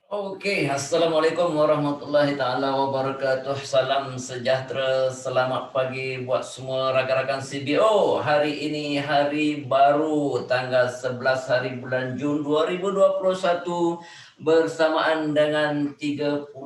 Oke, Assalamualaikum warahmatullahi taala wabarakatuh. Salam sejahtera, selamat pagi buat semua rakan-rakan CBO. Hari ini hari baru, tanggal 11 hari bulan Jun 2021 bersamaan dengan 30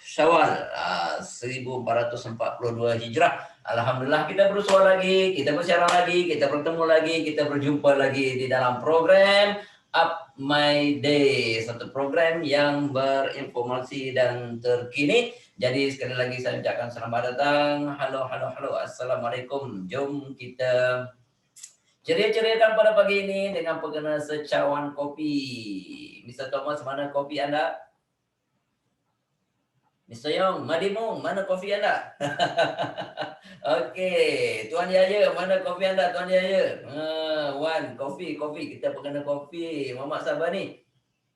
Syawal 1442 Hijrah. Alhamdulillah kita bersua lagi, kita bersiaran lagi, kita bertemu lagi, kita berjumpa lagi di dalam program Up My Day, satu program yang berinformasi dan terkini. Jadi sekali lagi saya ucapkan selamat datang. Halo, halo, halo. Assalamualaikum. Jom kita ceria-ceriakan pada pagi ini dengan pengguna secawan kopi. Mr. Thomas, mana kopi Anda? Mr. Yong, Madimu, mana kopi Anda? Okey, Tuan Yaya, mana kopi Anda, Tuan Yaya? Wan, kopi. Kita pengguna kopi. Muhammad Sabani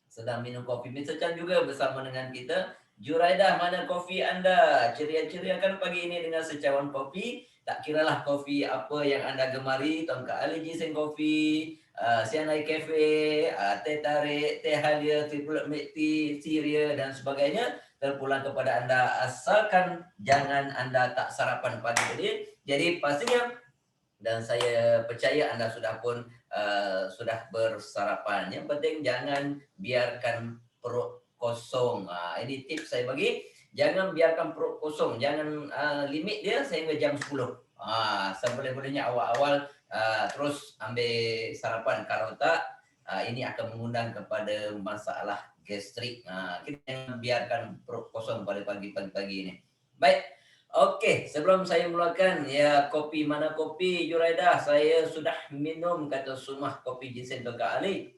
sedang minum kopi. Mr. Chan juga bersama dengan kita. Juraidah, mana kopi Anda? Ceria-ceriakan pagi ini dengan secawan kopi. Tak kiralah kopi apa yang Anda gemari. Tongkat Ali Ginseng Kopi, Sianai Cafe, Teh Tarik, Teh Halia, Triple Milk Tea, Syria dan sebagainya. Terpulang kepada Anda asalkan jangan Anda tak sarapan pagi tadi. Jadi pastinya dan saya percaya Anda sudah pun sudah bersarapan. Yang penting jangan biarkan perut kosong. Ini tips saya bagi. Jangan biarkan perut kosong. Jangan limit dia sehingga jam 10. Seboleh-bolehnya awal-awal terus ambil sarapan. Kalau tak, ini akan mengundang kepada masalah gastrik. Kita jangan biarkan perut kosong pada pagi-pagi ini. Baik. Okey, sebelum saya mulakan, ya kopi mana kopi Juraidah, saya sudah minum kata Sumah kopi ginseng Tongkat Ali.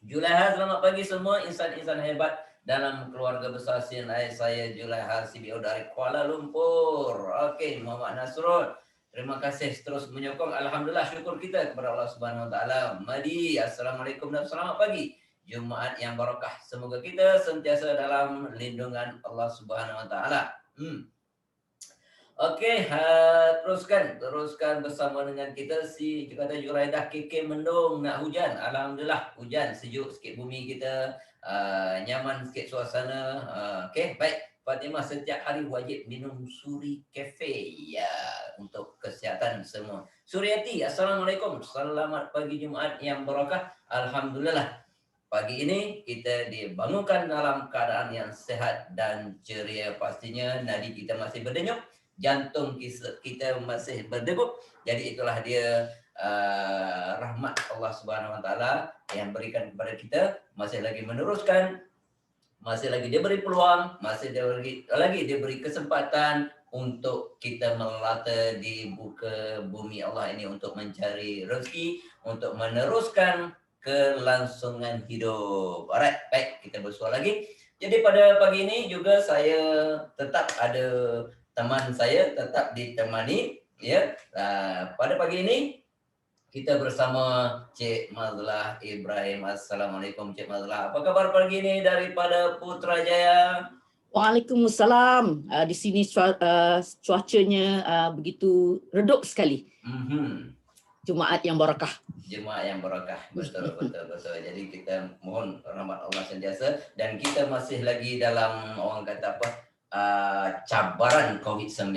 Julaiha, selamat pagi semua insan-insan hebat dalam keluarga besar CNI. Saya Julaiha CBO dari Kuala Lumpur. Okey, Muhammad Nasrul. Terima kasih terus menyokong. Alhamdulillah, syukur kita kepada Allah Subhanahu Wa Taala. Madi, Assalamualaikum dan selamat pagi. Jumaat yang barakah. Semoga kita sentiasa dalam lindungan Allah Subhanahu Wa Taala. Okey, teruskan bersama dengan kita si kata Juraidah KK mendung nak hujan. Alhamdulillah hujan, sejuk sikit bumi kita, nyaman sikit suasana. Okey, baik. Fatimah setiap hari wajib minum Suri Cafe ya untuk kesihatan semua. Suryati, Assalamualaikum. Selamat pagi Jumaat yang barakah. Alhamdulillah. Pagi ini kita dibangunkan dalam keadaan yang sehat dan ceria. Pastinya nadi kita masih berdenyut, jantung kita masih berdegup. Jadi itulah dia rahmat Allah Subhanahu Wa Taala yang berikan kepada kita, masih lagi meneruskan, masih lagi diberi peluang, masih lagi diberi kesempatan untuk kita melata di buka bumi Allah ini untuk mencari rezeki, untuk meneruskan kelangsungan hidup. Alright, baik, kita bersua lagi. Jadi pada pagi ini juga saya tetap ada teman saya tetap ditemani ya. Pada pagi ini kita bersama Cik Mazlah Ibrahim. Assalamualaikum Cik Mazlah. Apa kabar pagi ini daripada Putrajaya? Waalaikumsalam. Di sini cuacanya begitu redup sekali. Jumaat yang barakah. Jumaat yang barakah. Betul. Jadi kita mohon rahmat Allah sentiasa dan kita masih lagi dalam orang kata apa? Cabaran COVID-19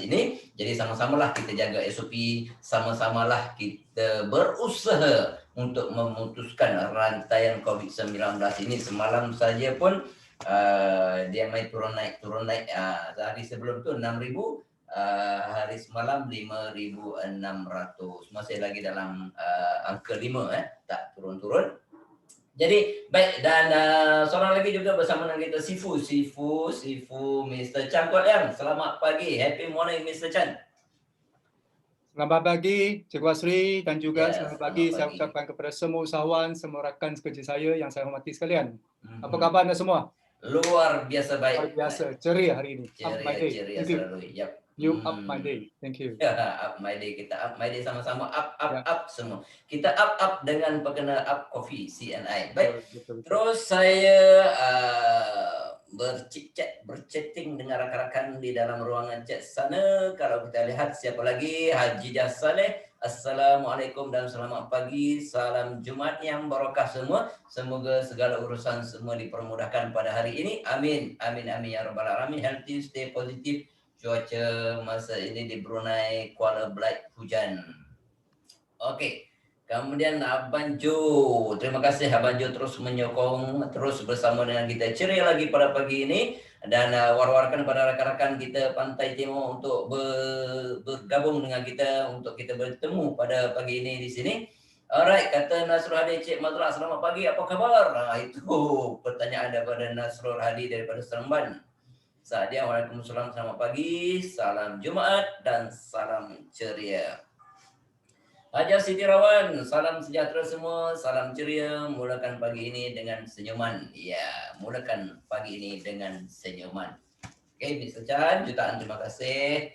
ini. Jadi sama-samalah kita jaga SOP, sama-samalah kita berusaha untuk memutuskan rantaian COVID-19 ini. Semalam saja pun dia main turun naik. Hari sebelum tu 6,000, hari semalam 5,600. Masih lagi dalam angka 5 tak turun-turun. Jadi baik, dan seorang lagi juga bersama dengan kita Sifu Mr. Chan Kuat Yang. Selamat pagi, happy morning Mr. Chan. Selamat pagi Cikgu Asri dan juga selamat pagi saya ucapkan kepada semua usahawan, semua rakan sekerja saya yang saya hormati sekalian. Apa khabar anda semua? Luar biasa baik. Luar biasa, ceria hari ini. Ceria selalu. Yep. You up my day. Thank you. Up my day, kita up my day sama-sama, up semua. Kita up dengan pengguna up coffee CNI. Baik. Betul. Terus saya berchatting dengan rakan-rakan di dalam ruangan chat sana. Kalau kita lihat siapa lagi, Haji Saleh. Assalamualaikum dan selamat pagi. Salam Jumat yang barokah semua. Semoga segala urusan semua dipermudahkan pada hari ini. Amin. Amin amin ya rabbal alamin. Healthy, stay positif. Cuaca masa ini di Brunei Kuala Belait hujan. Okey. Kemudian Abang Jo. Terima kasih Abang Jo terus menyokong, terus bersama dengan kita. Ceria lagi pada pagi ini. Dan war-warkan kepada rakan-rakan kita Pantai Timur untuk bergabung dengan kita, untuk kita bertemu pada pagi ini di sini. Alright, kata Nasrul Hadi Cik Mazrah, selamat pagi, apa khabar? Itu pertanyaan daripada Nasrul Hadi daripada Seremban. Sadia, waalaikumsalam, selamat pagi, salam Jumaat dan salam ceria. Hajar Siti Rawan, salam sejahtera semua, salam ceria, mulakan pagi ini dengan senyuman. Ya, mulakan pagi ini dengan senyuman. Okay, Mr. Chan, jutaan terima kasih.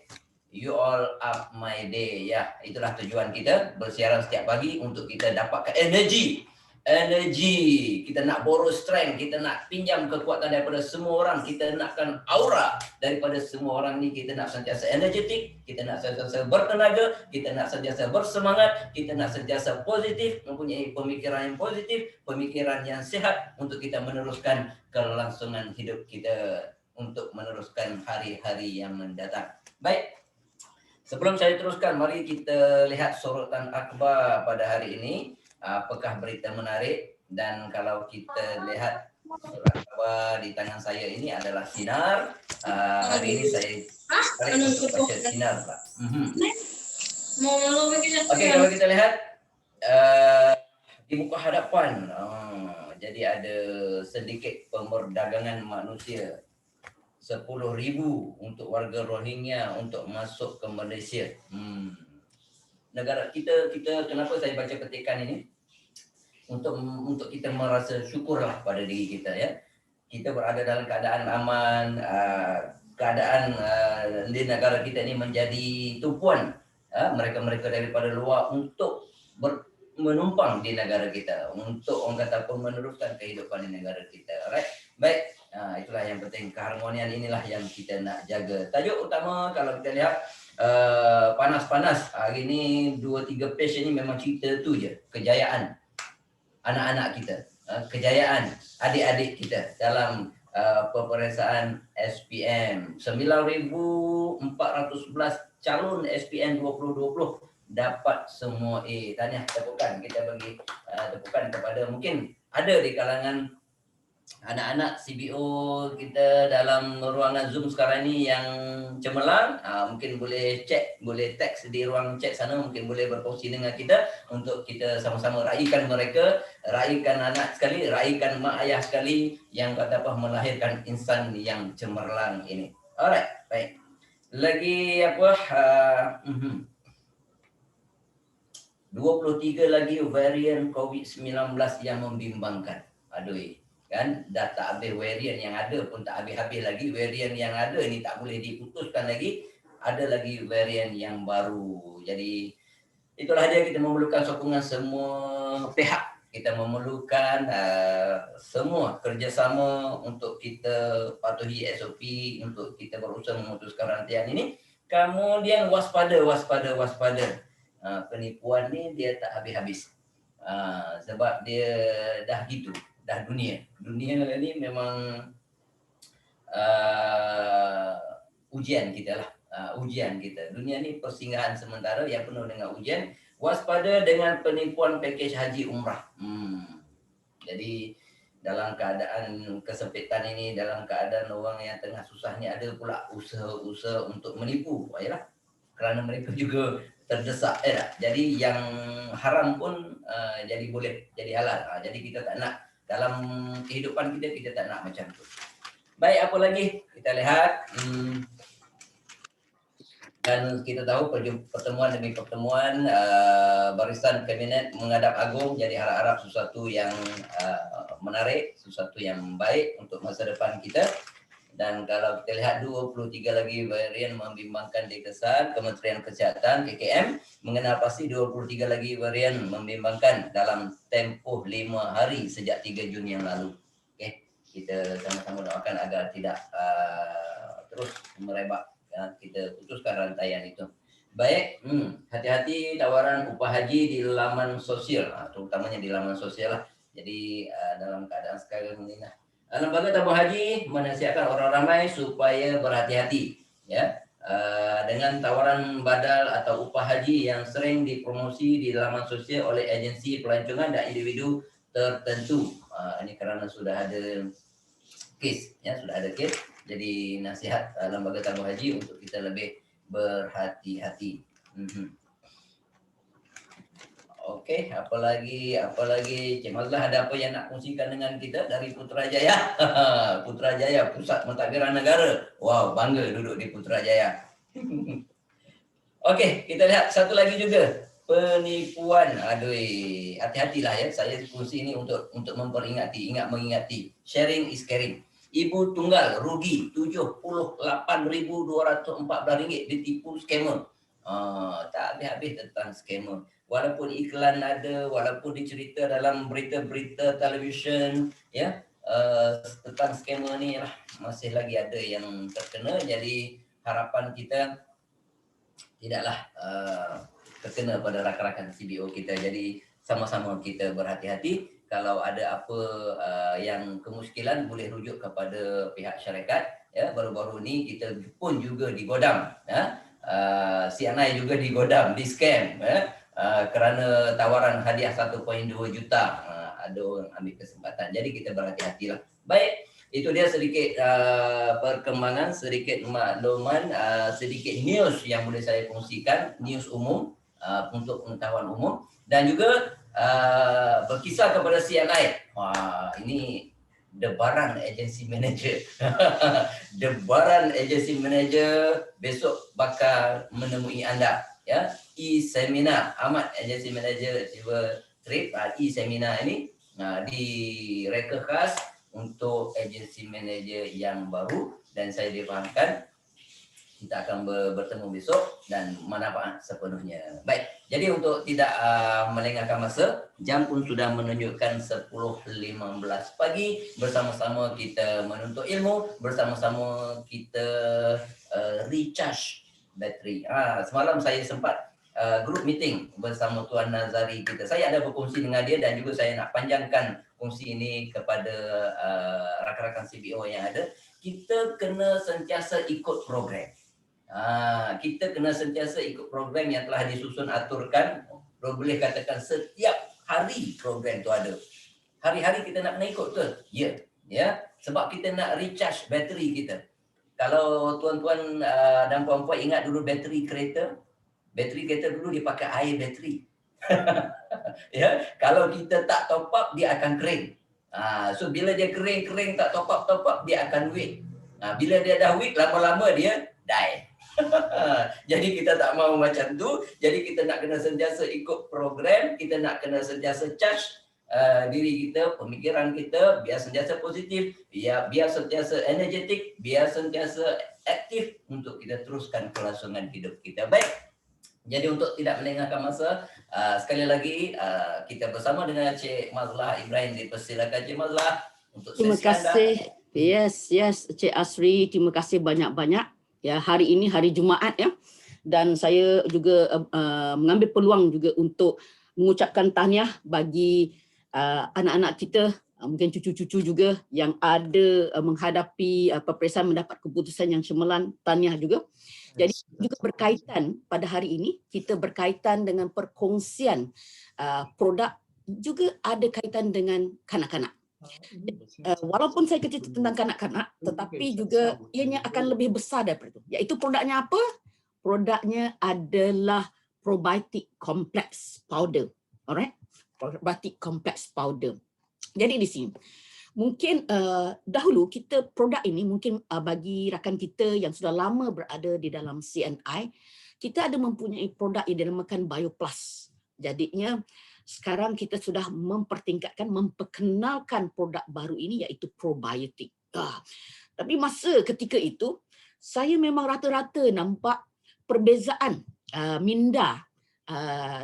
You all up my day. Ya, itulah tujuan kita, bersiaran setiap pagi untuk kita dapatkan energi. Kita nak borrow strength, kita nak pinjam kekuatan daripada semua orang, kita nakkan aura daripada semua orang ni, kita nak sentiasa energetik, kita nak sentiasa bertenaga, kita nak sentiasa bersemangat, kita nak sentiasa positif, mempunyai pemikiran yang positif, pemikiran yang sihat untuk kita meneruskan kelangsungan hidup kita, untuk meneruskan hari-hari yang mendatang. Baik, sebelum saya teruskan, mari kita lihat sorotan akhbar pada hari ini. Apakah berita menarik? Dan kalau kita lihat surat khabar di tangan saya ini adalah Sinar. Hari ini saya untuk baca Sinar, Pak. Okey, kalau kita lihat di muka hadapan, jadi ada sedikit pemerdagangan manusia. 10,000 untuk warga Rohingya untuk masuk ke Malaysia. Negara kita kenapa saya baca petikan ini? Untuk kita merasa syukurlah pada diri kita, ya. Kita berada dalam keadaan aman, keadaan di negara kita ini menjadi tumpuan mereka-mereka daripada luar untuk menumpang di negara kita, untuk orang kata meneruskan kehidupan di negara kita. Alright. Baik, itulah yang penting, keharmonian inilah yang kita nak jaga. Tajuk utama kalau kita lihat panas-panas. Hari ni 2-3 page ini memang cerita tu je. Kejayaan anak-anak kita, kejayaan adik-adik kita dalam peperiksaan SPM. 9,411 calon SPM 2020 dapat semua A. Tahniah, tepukan. Kita bagi tepukan kepada, mungkin ada di kalangan anak-anak CBO kita dalam ruangan Zoom sekarang ni yang cemerlang, mungkin boleh cek, boleh teks di ruang chat sana, mungkin boleh berkongsi dengan kita untuk kita sama-sama raikan mereka, raikan anak sekali, raikan mak ayah sekali yang kata apa melahirkan insan yang cemerlang ini. Alright, baik. Lagi apa? 23 lagi varian COVID-19 yang membimbangkan. Aduh, kan dah tak habis varian yang ada pun tak habis-habis lagi. Varian yang ada ni tak boleh diputuskan lagi. Ada lagi varian yang baru. Jadi itulah dia, kita memerlukan sokongan semua pihak. Kita memerlukan semua kerjasama untuk kita patuhi SOP, untuk kita berusaha memutuskan rantaian ini. Kemudian waspada. Penipuan ni dia tak habis-habis. Sebab dia dah gitu. Dah dunia ni memang ujian kita lah, ujian kita. Dunia ni persinggahan sementara yang penuh dengan ujian. Waspada dengan penipuan pakej haji umrah. Jadi dalam keadaan kesempitan ini, dalam keadaan orang yang tengah susah ni, ada pula usaha-usaha untuk menipu. Baiklah, kerana mereka juga terdesak. Jadi yang haram pun jadi boleh, jadi halal. Jadi kita tak nak, dalam kehidupan kita tak nak macam tu. Baik, apa lagi? Kita lihat. Dan kita tahu pertemuan demi pertemuan, barisan kabinet menghadap agung, jadi harap-harap sesuatu yang menarik, sesuatu yang baik untuk masa depan kita. Dan kalau kita lihat 23 lagi varian membimbangkan di Kesan, Kementerian Kesihatan KKM mengenal pasti 23 lagi varian membimbangkan dalam tempoh 5 hari sejak 3 Jun yang lalu. Okey, kita sama-sama doakan agar tidak terus merebak, ya, kita putuskan rantaian itu. Baik, hati-hati tawaran upah haji di laman sosial, terutamanya di laman sosial lah. Jadi dalam keadaan sekarang ini, lembaga tabung haji menasihatkan orang ramai supaya berhati-hati, ya, dengan tawaran badal atau upah haji yang sering dipromosi di laman sosial oleh agensi pelancongan dan individu tertentu. Ini karena sudah ada kes, ya, sudah ada kes. Jadi nasihat lembaga tabung haji untuk kita lebih berhati-hati. Oke, apalagi Cik Mazlah, ada apa yang nak kongsikan dengan kita dari Putrajaya? Putrajaya, Pusat Mentadbiran Negara. Wow, bangga duduk di Putrajaya. Oke, kita lihat satu lagi juga, penipuan. Aduh, hati-hatilah ya. Saya kongsi ini untuk memperingati, mengingati. Sharing is caring. Ibu tunggal rugi RM78.214 ditipu scammer. Tak habis-habis tentang scammer. Walaupun iklan ada, walaupun dicerita dalam berita-berita televisyen, ya, tentang scammer ni lah, masih lagi ada yang terkena. Jadi harapan kita tidaklah terkena pada rakan-rakan CBO kita. Jadi sama-sama kita berhati-hati. Kalau ada apa yang kemuskilan, boleh rujuk kepada pihak syarikat. Ya, baru-baru ni kita pun juga digodam, ya. CNI juga digodam, di scam, ya. Kerana tawaran hadiah 1.2 juta. Ada orang ambil kesempatan. Jadi kita berhati-hatilah. Baik, itu dia sedikit perkembangan, sedikit makluman, sedikit news yang boleh saya kongsikan, news umum untuk pengetahuan umum, dan juga berkisar kepada CNI. Wah, ini debaran agensi manager. Debaran agensi manager besok bakal menemui anda, ya. E-seminar Ahmad agensi manager trip, e-seminar ini direka khas untuk agensi manager yang baru, dan saya difahamkan kita akan bertemu besok dan manfaat sepenuhnya. Baik, jadi untuk tidak melengahkan masa, jam pun sudah menunjukkan 10.15 pagi. Bersama-sama kita menuntut ilmu, bersama-sama kita recharge bateri. Semalam saya sempat group meeting bersama Tuan Nazari kita. Saya ada berkongsi dengan dia, dan juga saya nak panjangkan kongsi ini kepada rakan-rakan CBO yang ada. Kita kena sentiasa ikut program. Kita kena sentiasa ikut program yang telah disusun aturkan. Boleh katakan setiap hari program tu ada. Hari-hari kita nak kena ikut tu. Ya. Sebab kita nak recharge bateri kita. Kalau tuan-tuan dan puan-puan ingat dulu bateri kereta dulu dipakai air bateri. Ya, kalau kita tak top up, dia akan kering. So bila dia kering tak top up, dia akan weak. Bila dia dah weak, lama-lama dia die. Jadi kita tak mahu macam tu. Jadi kita nak kena sentiasa ikut program, kita nak kena sentiasa charge diri kita, pemikiran kita biar sentiasa positif, biar sentiasa energetik, biar sentiasa aktif untuk kita teruskan kelangsungan hidup kita. Baik. Jadi untuk tidak melengahkan masa, sekali lagi kita bersama dengan Cik Mazlah Ibrahim, dipersilakan Cik Mazlah untuk sesi Terima kasih. Anda. Yes, Cik Asri, terima kasih banyak-banyak. Ya, hari ini hari Jumaat, ya. Dan saya juga mengambil peluang juga untuk mengucapkan tahniah bagi anak-anak kita, mungkin cucu-cucu juga yang ada menghadapi peperiksaan mendapat keputusan yang cemerlang. Tahniah juga. Jadi juga berkaitan pada hari ini, kita berkaitan dengan perkongsian produk, juga ada kaitan dengan kanak-kanak. Walaupun saya cerita tentang kanak-kanak, tetapi juga ianya akan lebih besar daripada itu. Iaitu produknya apa? Produknya adalah probiotic complex powder. Alright? Probiotic complex powder. Jadi di sini, mungkin dahulu kita produk ini mungkin bagi rakan kita yang sudah lama berada di dalam CNI, kita ada mempunyai produk yang dinamakan BioPlus. Jadinya sekarang kita sudah memperkenalkan produk baru ini, iaitu probiotik. Tapi masa ketika itu, saya memang rata-rata nampak perbezaan minda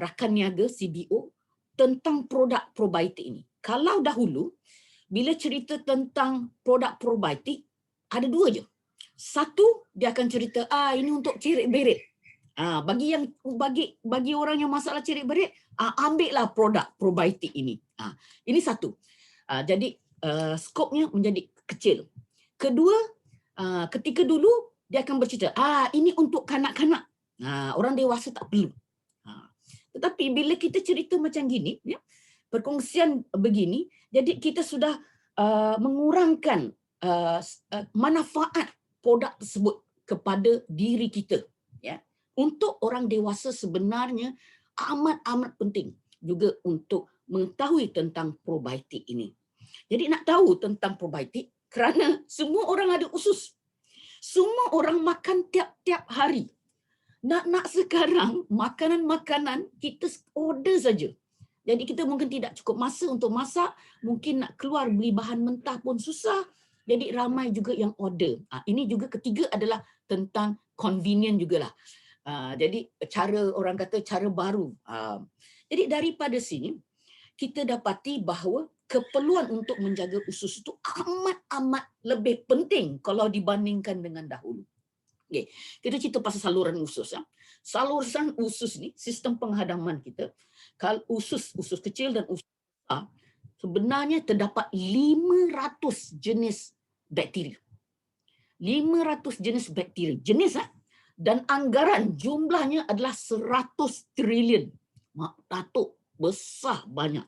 rakan niaga CBO tentang produk probiotik ini. Kalau dahulu, bila cerita tentang produk probiotik, ada dua je. Satu, dia akan cerita, ini untuk cerit berit. Bagi orang yang masalah cerit berit, ambillah produk probiotik ini. Ini satu. Jadi skopnya menjadi kecil. Kedua, ketika dulu dia akan bercerita, ini untuk kanak-kanak. Orang dewasa tak perlu. Tetapi bila kita cerita macam gini, ya, perkongsian begini, jadi kita sudah mengurangkan manfaat produk tersebut kepada diri kita. Ya. Untuk orang dewasa sebenarnya amat-amat penting juga untuk mengetahui tentang probiotik ini. Jadi nak tahu tentang probiotik kerana semua orang ada usus. Semua orang makan tiap-tiap hari. Nak sekarang makanan-makanan kita order saja. Jadi kita mungkin tidak cukup masa untuk masak, mungkin nak keluar beli bahan mentah pun susah. Jadi ramai juga yang order. Ini juga ketiga adalah tentang convenient jugalah. Jadi orang kata cara baru. Jadi daripada sini kita dapati bahawa keperluan untuk menjaga usus itu amat-amat lebih penting kalau dibandingkan dengan dahulu. Okay. Kita cerita pasal saluran usus. Saluran usus ni, sistem penghadaman kita, kalau usus kecil dan usus besar, sebenarnya terdapat 500 jenis bakteria. 500 jenis bakteria. Dan anggaran jumlahnya adalah 100 trilion. Mak Datuk, besar banyak.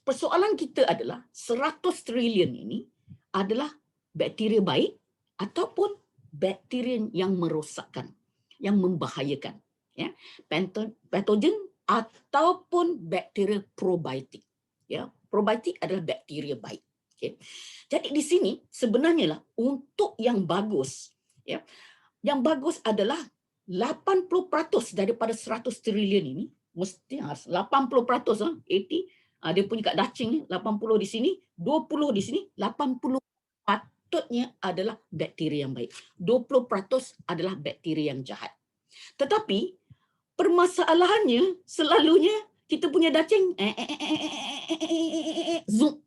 Persoalan kita adalah 100 trilion ini adalah bakteria baik ataupun bakteria yang merosakkan, yang membahayakan. Ya, patogen ataupun bakteria probiotik. Ya, probiotik adalah bakteria baik. Okay. Jadi di sini sebenarnya lah untuk yang bagus, ya, yang bagus adalah 80% daripada 100 trilion ini mesti 80%, 80, dia punya kat dacing ni 80 di sini, 20 di sini, 80 patutnya adalah bakteria yang baik. 20% adalah bakteria yang jahat. Tetapi permasalahannya selalunya kita punya dacing zoom.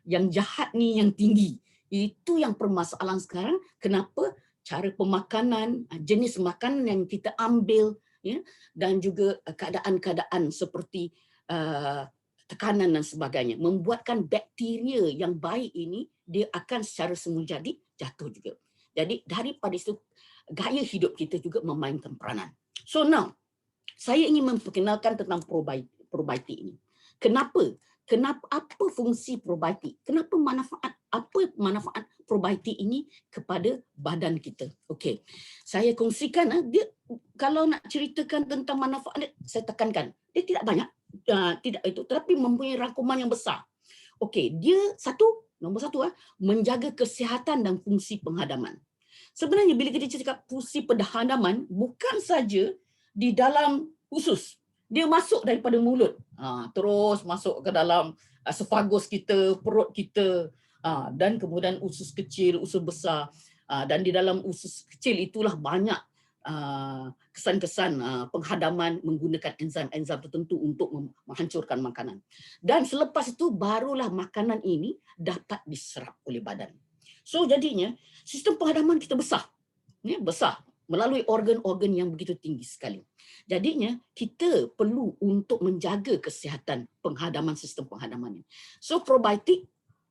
Yang jahat ni yang tinggi. Itu yang permasalahan sekarang. Kenapa? Cara pemakanan, jenis makanan yang kita ambil, ya, dan juga keadaan-keadaan seperti tekanan dan sebagainya membuatkan bakteria yang baik ini dia akan secara semula jadi jatuh juga. Jadi daripada itu gaya hidup kita juga memainkan peranan. So now saya ingin memperkenalkan tentang probiotik ini. Kenapa? Apa fungsi probiotik? Apa manfaat probiotik ini kepada badan kita? Okey. Saya kongsikan dia kalau nak ceritakan tentang manfaat dia, saya tekankan. Dia tidak banyak, tidak itu, tetapi mempunyai rangkuman yang besar. Okey, dia nombor satu menjaga kesihatan dan fungsi penghadaman. Sebenarnya bila kita cakap fungsi penghadaman bukan saja di dalam usus. Dia masuk daripada mulut, terus masuk ke dalam esophagus kita, perut kita, dan kemudian usus kecil, usus besar, dan di dalam usus kecil itulah banyak kesan-kesan penghadaman menggunakan enzim-enzim tertentu untuk menghancurkan makanan. Dan selepas itu barulah makanan ini dapat diserap oleh badan. So jadinya sistem penghadaman kita besar, besar melalui organ-organ yang begitu tinggi sekali. Jadinya kita perlu untuk menjaga kesihatan penghadaman sistem penghadaman ini. So probiotik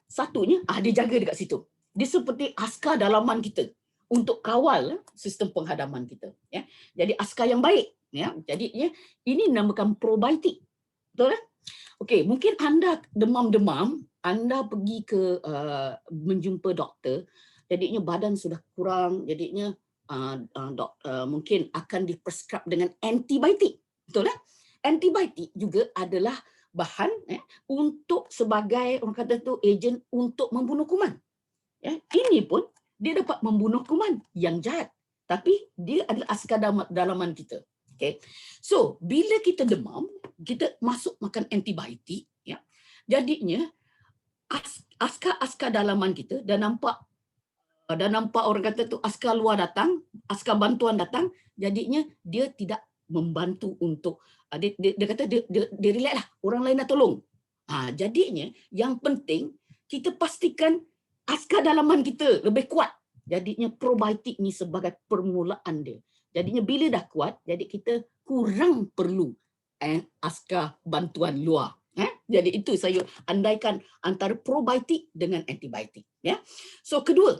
satunya dia jaga dekat situ. Dia seperti askar dalaman kita untuk kawal sistem penghadaman kita. Ya. Jadi askar yang baik. Ya. Jadi ini dinamakan probiotik. Betul kan? Okey, mungkin anda demam-demam, anda pergi ke menjumpa doktor, jadinya badan sudah kurang, jadinya mungkin akan diprescribe dengan antibiotik. Betul tak? Antibiotik juga adalah bahan untuk sebagai orang kata tu ejen untuk membunuh kuman. Ya, ini pun dia dapat membunuh kuman yang jahat, tapi dia adalah askar dalaman kita. Okay. So, bila kita demam, kita masuk makan antibiotik, ya. Jadinya askar dalaman kita dah nampak orang kata tu askar luar datang, askar bantuan datang, jadinya dia tidak membantu untuk dia kata dia relax lah, orang lain dah tolong. Jadinya yang penting kita pastikan askar dalaman kita lebih kuat. Jadinya probiotik ni sebagai permulaan dia. Jadinya bila dah kuat, jadi kita kurang perlu askar bantuan luar. Jadi itu saya andaikan antara probiotik dengan antibiotik. Ya. So kedua,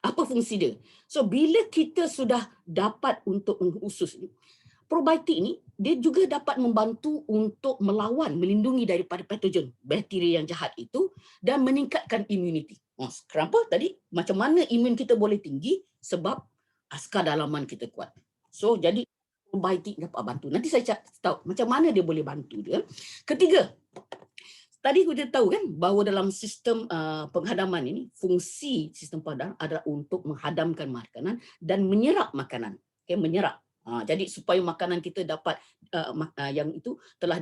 apa fungsi dia? So bila kita sudah dapat untuk khusus probiotik ni, dia juga dapat membantu untuk melawan, melindungi daripada patogen, bakteria yang jahat itu dan meningkatkan imuniti. Kenapa tadi? Macam mana imun kita boleh tinggi? Sebab askar dalaman kita kuat. So jadi probiotik dapat bantu. Nanti saya tahu macam mana dia boleh bantu dia. Ketiga, tadi kita tahu kan bahawa dalam sistem penghadaman ini, fungsi sistem penghadaman adalah untuk menghadamkan makanan dan menyerap makanan. Okay, menyerap. Jadi supaya makanan kita dapat yang itu telah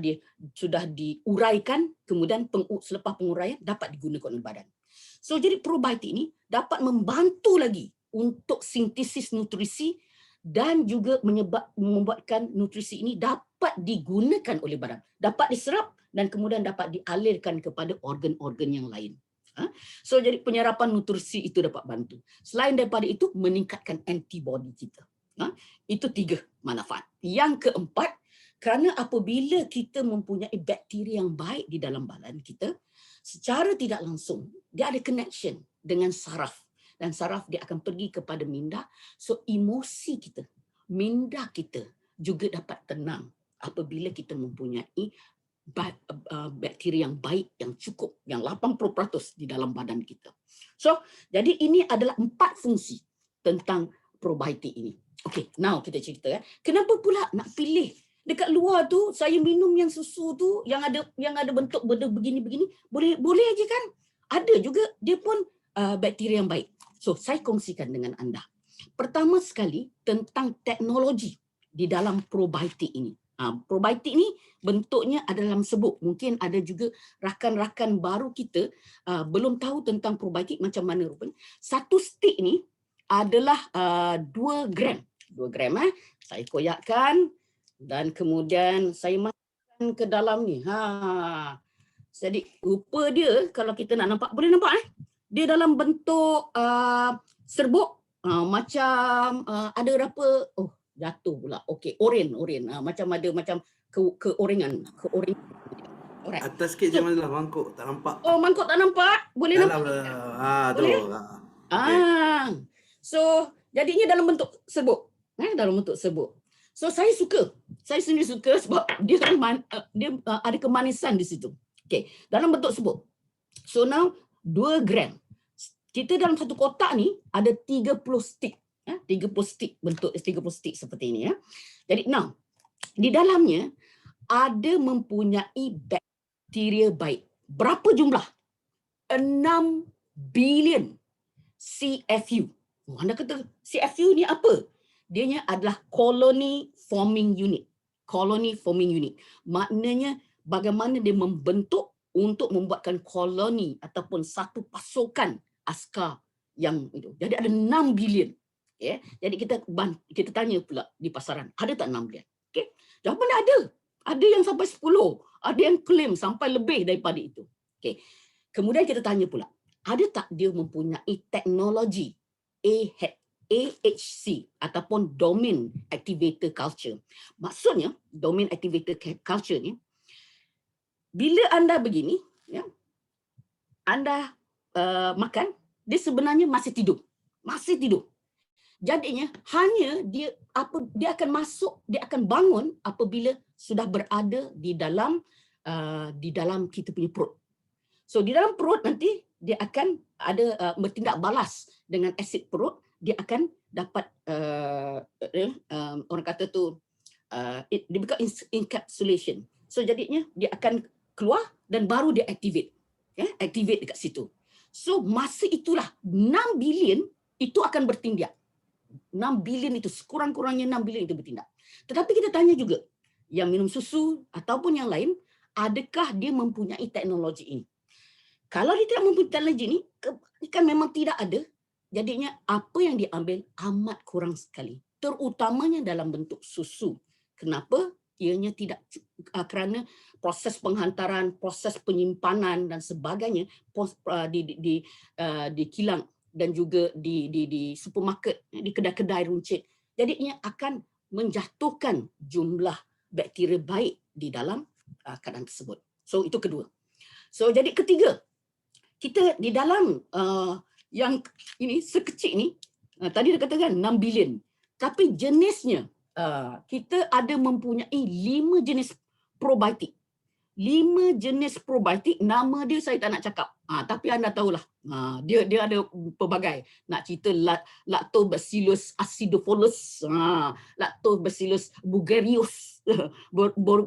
sudah diuraikan, kemudian selepas penguraian dapat digunakan oleh badan. So jadi probiotik ini dapat membantu lagi untuk sintesis nutrisi dan juga membuatkan nutrisi ini dapat digunakan oleh badan, dapat diserap dan kemudian dapat dialirkan kepada organ-organ yang lain. So jadi penyerapan nutrisi itu dapat bantu. Selain daripada itu, meningkatkan antibody kita. Itu 3 manfaat. Yang keempat, kerana apabila kita mempunyai bakteria yang baik di dalam badan kita, secara tidak langsung dia ada connection dengan saraf. Dan saraf dia akan pergi kepada minda. So emosi kita, minda kita juga dapat tenang apabila kita mempunyai bakteria yang baik, yang cukup, yang 80% di dalam badan kita. So, jadi ini adalah 4 fungsi tentang probiotik ini. Okay, now kita cerita. Kenapa pula nak pilih dekat luar tu, saya minum yang susu tu, yang ada bentuk benda begini-begini, boleh aja kan? Ada juga dia pun bakteria yang baik. So, saya kongsikan dengan anda. Pertama sekali, tentang teknologi di dalam probiotik ini. Probiotik ni bentuknya ada dalam serbuk. Mungkin ada juga rakan-rakan baru kita belum tahu tentang probiotik macam mana rupanya. Satu stick ni adalah 2 gram. 2 gram. Saya koyakkan dan kemudian saya masukkan ke dalam ni. Jadi rupa dia kalau kita nak nampak, boleh nampak dia dalam bentuk serbuk macam ada berapa, jatuh pula. Okey, oren. Macam ada macam keorengan. Alright. Atas sikit je malah mangkuk tak nampak. Oh, mangkuk tak nampak? Boleh Dalam nampak? tu. Boleh? Okay. So jadinya dalam bentuk serbuk. Dalam bentuk serbuk. So saya sendiri suka sebab dia ada kemanisan di situ. Okey, dalam bentuk serbuk. So now 2 gram. Kita dalam satu kotak ni ada 30 stick. 30 stick, bentuk 30 stick seperti ini. Jadi now, di dalamnya ada mempunyai bakteria baik. Berapa jumlah? 6 bilion CFU. Anda kata CFU ni apa? Dianya adalah colony forming unit. Colony forming unit. Maknanya bagaimana dia membentuk untuk membuatkan koloni ataupun satu pasukan askar yang itu. Jadi ada 6 bilion. Okay. Jadi kita tanya pula di pasaran, ada tak 6 bilion? Okay. Jawapan dia ada. Ada yang sampai 10. Ada yang claim sampai lebih daripada itu. Okay. Kemudian kita tanya pula, ada tak dia mempunyai teknologi AHC ataupun Domain Activator Culture? Maksudnya, Domain Activator Culture ni, bila anda begini, anda makan, dia sebenarnya masih tidur. Jadinya hanya dia akan masuk, dia akan bangun apabila sudah berada di dalam kita punya perut. So di dalam perut nanti dia akan ada bertindak balas dengan asid perut, dia akan dapat orang kata tu dia bukan encapsulation. So jadinya dia akan keluar dan baru dia activate. Activate dekat situ. So masa itulah 6 bilion itu akan bertindak. 6 bilion itu sekurang-kurangnya 6 bilion itu bertindak. Tetapi kita tanya juga yang minum susu ataupun yang lain, adakah dia mempunyai teknologi ini? Kalau dia tidak mempunyai teknologi ini, kan memang tidak ada. Jadinya apa yang diambil amat kurang sekali. Terutamanya dalam bentuk susu. Kenapa? Ianya tidak kerana proses penghantaran, proses penyimpanan dan sebagainya di kilang dan juga di supermarket, di kedai-kedai runcit jadinya akan menjatuhkan jumlah bakteria baik di dalam keadaan tersebut. So itu kedua. So jadi ketiga, kita di dalam yang ini sekecil ni, tadi dia katakan 6 bilion, tapi jenisnya kita ada mempunyai 5 jenis probiotik. 5 jenis probiotik, nama dia saya tak nak cakap. Tapi anda tahulah. Dia ada pelbagai. Nak cerita Lactobacillus acidophilus, Lactobacillus bulgaricus,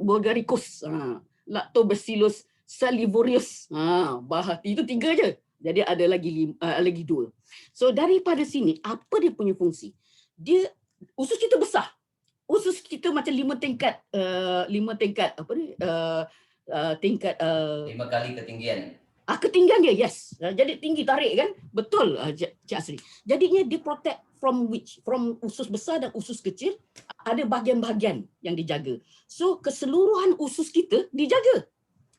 bulgaricus, Lactobacillus salivarius. Itu 3 je. Jadi ada lagi 2. So daripada sini, apa dia punya fungsi? Dia, usus kita besar. Usus kita macam 5 tingkat, 5 tingkat apa ni? Tingkat 5 kali ketinggian. Ketinggian dia, yes. Jadi tinggi tarik kan? Betul, Cik Asri. Jadinya dia protect from which? From usus besar dan usus kecil, ada bahagian-bahagian yang dijaga. So keseluruhan usus kita dijaga.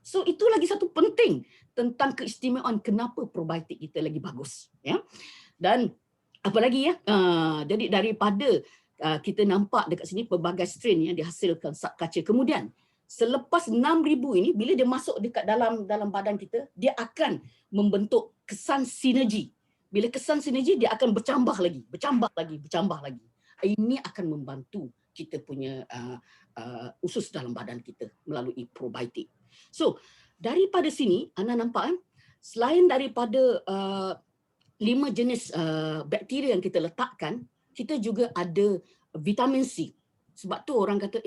So itu lagi satu penting tentang keistimewaan kenapa probiotik kita lagi bagus, ya. Dan apa lagi ya? Jadi daripada kita nampak dekat sini pelbagai strain yang dihasilkan subculture. Kemudian selepas 6,000 ini, bila dia masuk dekat dalam badan kita, dia akan membentuk kesan sinergi. Bila kesan sinergi, dia akan bercambah lagi. Ini akan membantu kita punya usus dalam badan kita melalui probiotik. So, daripada sini, anda nampak kan, selain daripada 5 jenis bakteria yang kita letakkan, kita juga ada vitamin C. Sebab tu orang kata,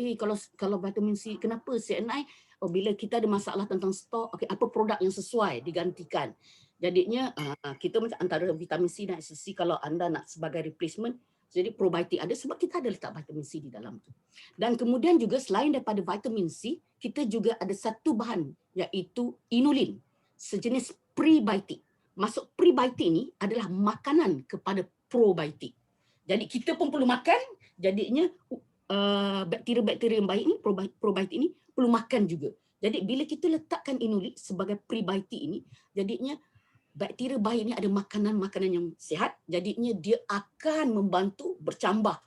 kalau vitamin C, kenapa CNI? Bila kita ada masalah tentang stok, apa produk yang sesuai digantikan. Jadinya kita macam antara vitamin C dan SC, kalau anda nak sebagai replacement, jadi probiotik ada sebab kita ada letak vitamin C di dalam tu. Dan kemudian juga selain daripada vitamin C, kita juga ada satu bahan iaitu inulin, sejenis prebiotik. Masuk prebiotik ni adalah makanan kepada probiotik. Jadi kita pun perlu makan, jadinya bakteria-bakteria yang baik ni, probiotik ini perlu makan juga. Jadi bila kita letakkan inulin sebagai prebiotik ini, jadinya bakteria baik ni ada makanan-makanan yang sihat, jadinya dia akan membantu bercambah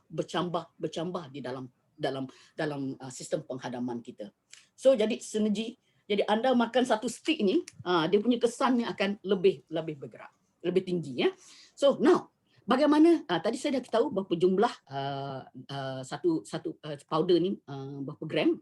di dalam sistem penghadaman kita. So jadi sinergi. Jadi anda makan satu stick ni, dia punya kesannya akan lebih bergerak, lebih tinggi, ya. So now, bagaimana? Tadi saya dah tahu berapa jumlah satu powder ni, berapa gram.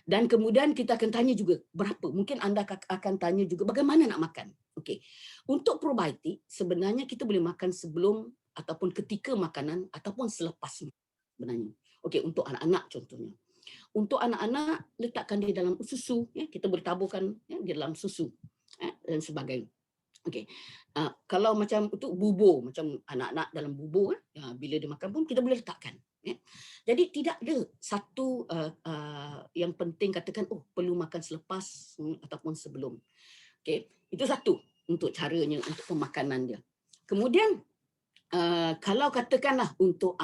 Dan kemudian kita akan tanya juga berapa. Mungkin anda akan tanya juga bagaimana nak makan. Okey. Untuk probiotik sebenarnya kita boleh makan sebelum ataupun ketika makanan ataupun selepas sebenarnya. Okey, untuk anak-anak contohnya. Untuk anak-anak, letakkan dia dalam susu, ya, kita boleh taburkan di dalam susu, dan sebagainya. Okey. Kalau macam untuk bubur, macam anak-anak dalam bubur, bila dia makan pun kita boleh letakkan. Ya. Jadi tidak ada satu yang penting katakan perlu makan selepas ataupun sebelum. Okey, itu satu untuk caranya untuk pemakanan dia. Kemudian kalau katakanlah untuk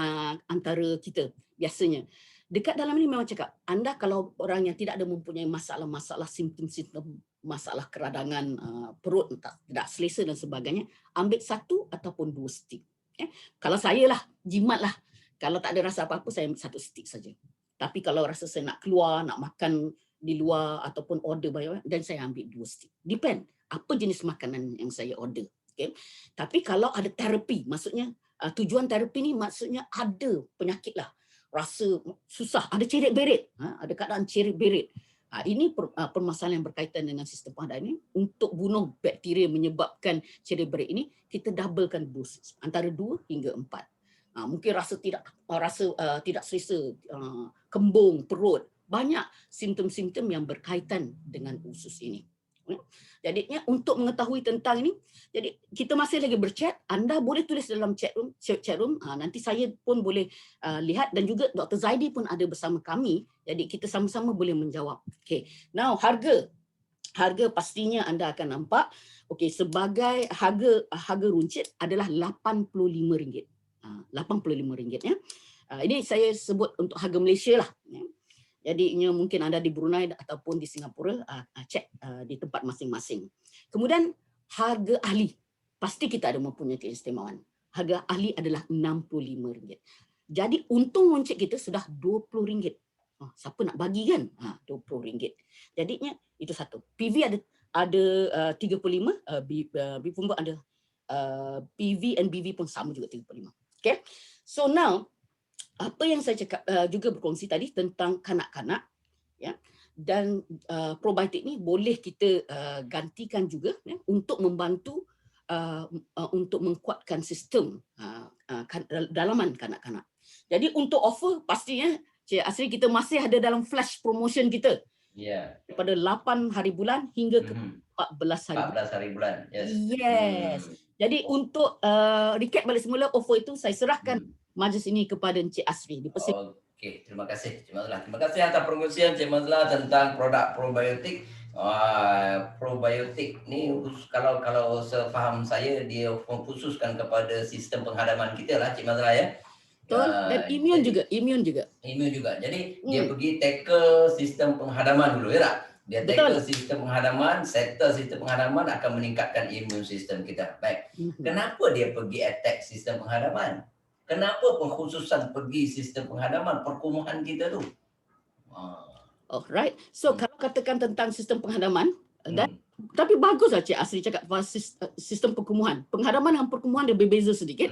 antara kita biasanya dekat dalam ini memang cakap, anda kalau orang yang tidak ada mempunyai masalah-masalah simptom-simptom, masalah keradangan perut, tidak selesa dan sebagainya, ambil 1 ataupun 2 stick. Kalau saya lah, jimat lah. Kalau tak ada rasa apa-apa, saya ambil 1 stick saja. Tapi kalau rasa saya nak keluar, nak makan di luar ataupun order banyak, dan saya ambil 2 stick. Depend apa jenis makanan yang saya order. Okay? Tapi kalau ada terapi, maksudnya tujuan terapi ni maksudnya ada penyakit lah. Rasa susah, ada cerit berit, ada keadaan cerit berit. Ini permasalahan yang berkaitan dengan sistem penghadapan ini. Untuk bunuh bakteria menyebabkan cerit berit ini, kita doublekan dosis antara 2 hingga 4. Mungkin rasa tidak selesa, kembung perut, banyak simptom-simptom yang berkaitan dengan usus ini. Jadinya untuk mengetahui tentang ini, jadi kita masih lagi berchat, anda boleh tulis dalam chat room, nanti saya pun boleh lihat, dan juga Dr. Zaidi pun ada bersama kami, jadi kita sama-sama boleh menjawab. Okay. Now harga pastinya anda akan nampak, okay, sebagai harga runcit adalah RM85. RM85 ya. Ini saya sebut untuk harga Malaysia lah. Ya. Jadinya mungkin anda di Brunei ataupun di Singapura, cek di tempat masing-masing. Kemudian harga ahli, pasti kita ada mempunyai keistimewaan. Harga ahli adalah RM65. Jadi untung lonceng kita sudah RM20. Siapa nak bagi kan? RM20. Jadinya itu satu. PV ada 35, B pun ada PV and BV pun sama juga 35. Okay. So now apa yang saya cakap juga berkongsi tadi tentang kanak-kanak, ya, dan probiotik ni boleh kita gantikan juga, ya, untuk membantu untuk menguatkan sistem dalaman kanak-kanak. Jadi untuk offer pastinya Cik Asri kita masih ada dalam flash promotion kita. Ya. Pada 8 hari bulan hingga ke 14 hari 14 hari bulan. Yes. Yes. Jadi untuk recap balik semula offer itu saya serahkan majlis ini kepada Encik Asri. Okey, terima kasih Cik Mazlah. Terima kasih atas perkongsian Cik Mazlah tentang produk probiotik. Probiotik ni kalau sefaham saya dia khususkan kepada sistem penghadaman kita lah Cik Mazlah, ya. Betul, dan imun juga. Imun juga. Jadi dia pergi tackle sistem penghadaman dulu, ya tak? Dia tackle sistem penghadaman, settle sistem penghadaman akan meningkatkan imun sistem kita. Baik. Kenapa dia pergi attack sistem penghadaman? Kenapa pengkhususan pergi sistem penghadaman perkumuhan kita tu? Alright. So kalau katakan tentang sistem penghadaman, dan tapi baguslah Cik Asri cakap sistem perkumuhan. Penghadaman dengan perkumuhan dia berbeza sedikit.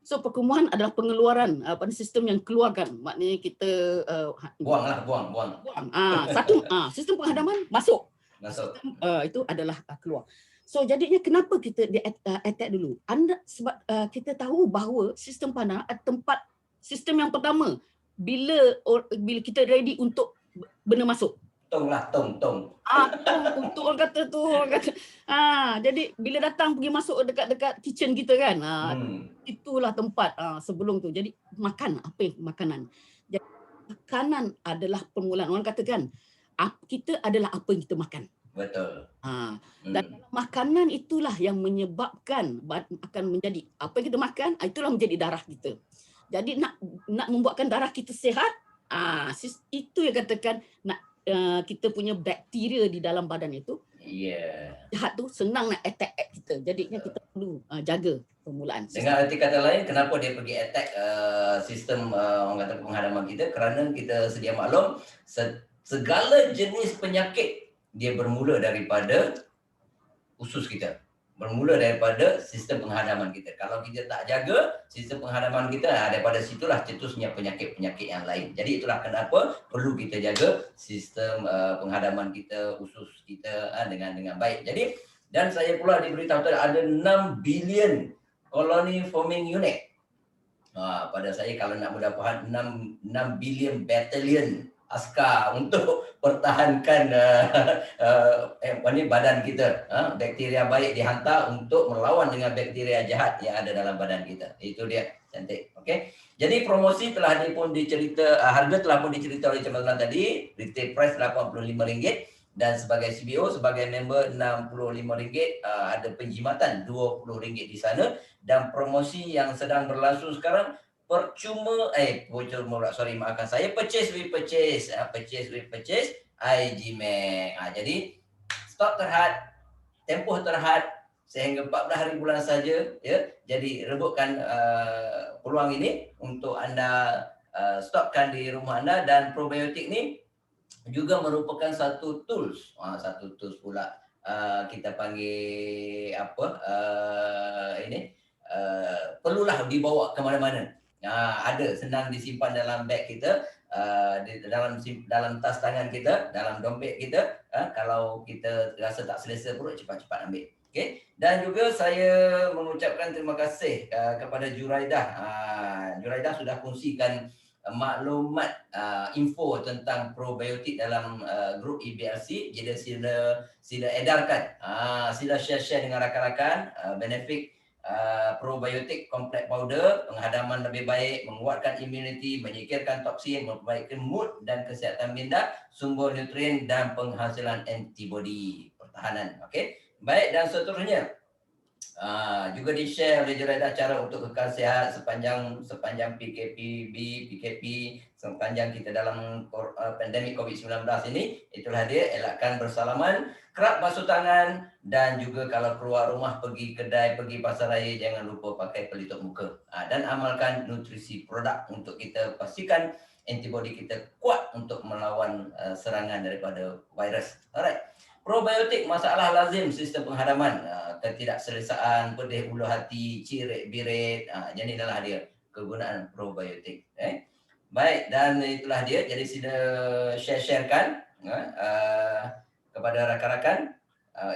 So perkumuhan adalah pengeluaran pada sistem yang keluarkan. Maknanya kita buang. Sistem penghadaman masuk. Sistem, itu adalah keluar. So jadinya kenapa kita di attack dulu? Sebab kita tahu bahawa sistem panah tempat sistem yang pertama bila kita ready untuk benda masuk. Tong. Untuk orang kata. Jadi bila datang pergi masuk dekat kitchen kita kan. Itulah tempat sebelum tu. Jadi makan makanan. Jadi makanan adalah permulaan. Orang katakan kita adalah apa yang kita makan. Betul. Dan makanan itulah yang menyebabkan akan menjadi apa yang kita makan, itulah menjadi darah kita. Jadi nak membuatkan darah kita sihat, itu yang katakan nak kita punya bakteria di dalam badan itu. Jahat tu senang nak attack kita. Jadinya kita perlu jaga permulaan. Dengan arti kata lain, kenapa dia pergi attack sistem orang kata penghadaman kita? Kerana kita sedia maklum segala jenis penyakit dia bermula daripada usus kita. Bermula daripada sistem penghadaman kita. Kalau kita tak jaga sistem penghadaman kita, daripada situlah cetusnya penyakit-penyakit yang lain. Jadi itulah kenapa perlu kita jaga sistem penghadaman kita, usus kita dengan baik. Jadi dan saya pula diberitahu ada 6 bilion colony forming unit. Pada saya kalau nak mudah faham 6 bilion battalion askar untuk pertahankan badan kita. Bakteria baik dihantar untuk melawan dengan bakteria jahat yang ada dalam badan kita. Itu dia, cantik. Okey. Jadi promosi telah harga telah pun dicerita oleh Cik Mazlan tadi. Retail price RM85 dan sebagai CBO, sebagai member RM65, ada penjimatan RM20 di sana, dan promosi yang sedang berlangsung sekarang percuma maafkan saya, purchase with purchase IGMAC. Jadi stok terhad, tempoh terhad sehingga 14 hari bulan saja, ya. Jadi rebutkan peluang ini untuk anda stokkan di rumah anda. Dan probiotik ni juga merupakan satu tools pula, kita panggil perlulah dibawa ke mana-mana. Ada senang disimpan dalam beg kita, dalam tas tangan kita, dalam dompet kita. Kalau kita rasa tak selesa perut, cepat-cepat ambil. Okay. Dan juga saya mengucapkan terima kasih kepada Juraidah. Juraidah sudah kongsikan maklumat info tentang probiotik dalam grup EBLC. Jadi sila edarkan, sila share dengan rakan-rakan benefit probiotik kompleks powder, penghadaman lebih baik, menguatkan imuniti, menyingkirkan toksin, memperbaiki mood dan kesihatan minda, sumber nutrien dan penghasilan antibodi pertahanan. Okey. Baik, dan seterusnya juga di-share oleh Juraidah cara untuk kekal sihat sepanjang PKP, sepanjang kita dalam pandemik COVID-19 ini. Itulah dia, elakkan bersalaman, kerap basuh tangan, Dan juga kalau keluar rumah, pergi kedai, pergi pasar raya, jangan lupa pakai pelitup muka. Dan amalkan nutrisi produk untuk kita pastikan antibody kita kuat untuk melawan serangan daripada virus. Alright. Probiotik, masalah lazim sistem penghadaman, ketidakselesaan, pedih ulu hati, cirit birit, jadi inilah dia kegunaan probiotik. Baik, dan itulah dia. Jadi sila sharekan kepada rakan-rakan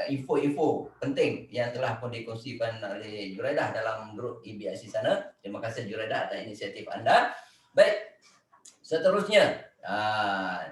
info-info penting yang telah pun dikongsikan oleh Juraidah dalam grup EBIC sana. Terima kasih Juraidah atas inisiatif anda. Baik, seterusnya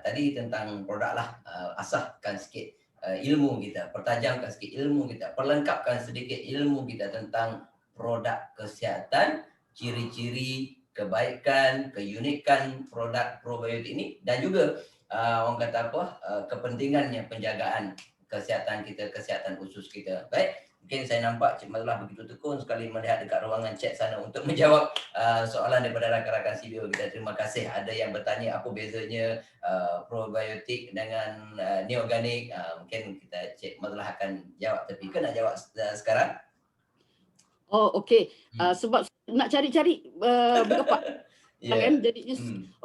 tadi tentang produk lah, asahkan sikit ilmu kita, pertajamkan sikit ilmu kita, perlengkapkan sedikit ilmu kita tentang produk kesihatan, ciri-ciri kebaikan, keunikan produk probiotik ini, dan juga orang kata apa, kepentingannya penjagaan kesihatan kita, kesihatan usus kita. Baik, mungkin saya nampak Cik Mazlah begitu tekun sekali melihat dekat ruangan chat sana untuk menjawab soalan daripada rakan-rakan CBO kita. Terima kasih. Ada yang bertanya apa bezanya probiotik dengan neoganik. Mungkin kita Cik Mazlah akan jawab, tapi kan nak jawab sekarang? Oh, okey. Sebab nak cari-cari berapa kan, jadinya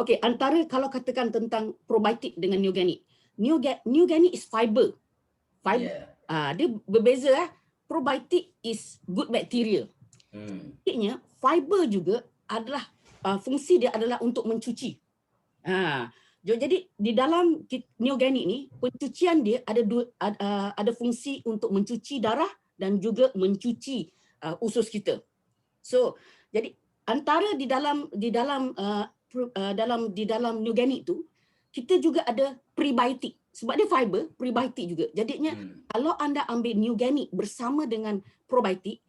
okey, antara kalau katakan tentang probiotik dengan neoganik. Neoganik is fiber. Dia berbeza. Probiotik is good bacteria. Maksudnya fiber juga adalah fungsi dia adalah untuk mencuci. Jadi di dalam neoganik ni pencucian dia ada fungsi untuk mencuci darah dan juga mencuci usus kita. So jadi antara di dalam neoganik tu kita juga ada prebiotik. Sebab dia fiber, prebiotik juga. Jadinya kalau anda ambil neoganik bersama dengan probiotik,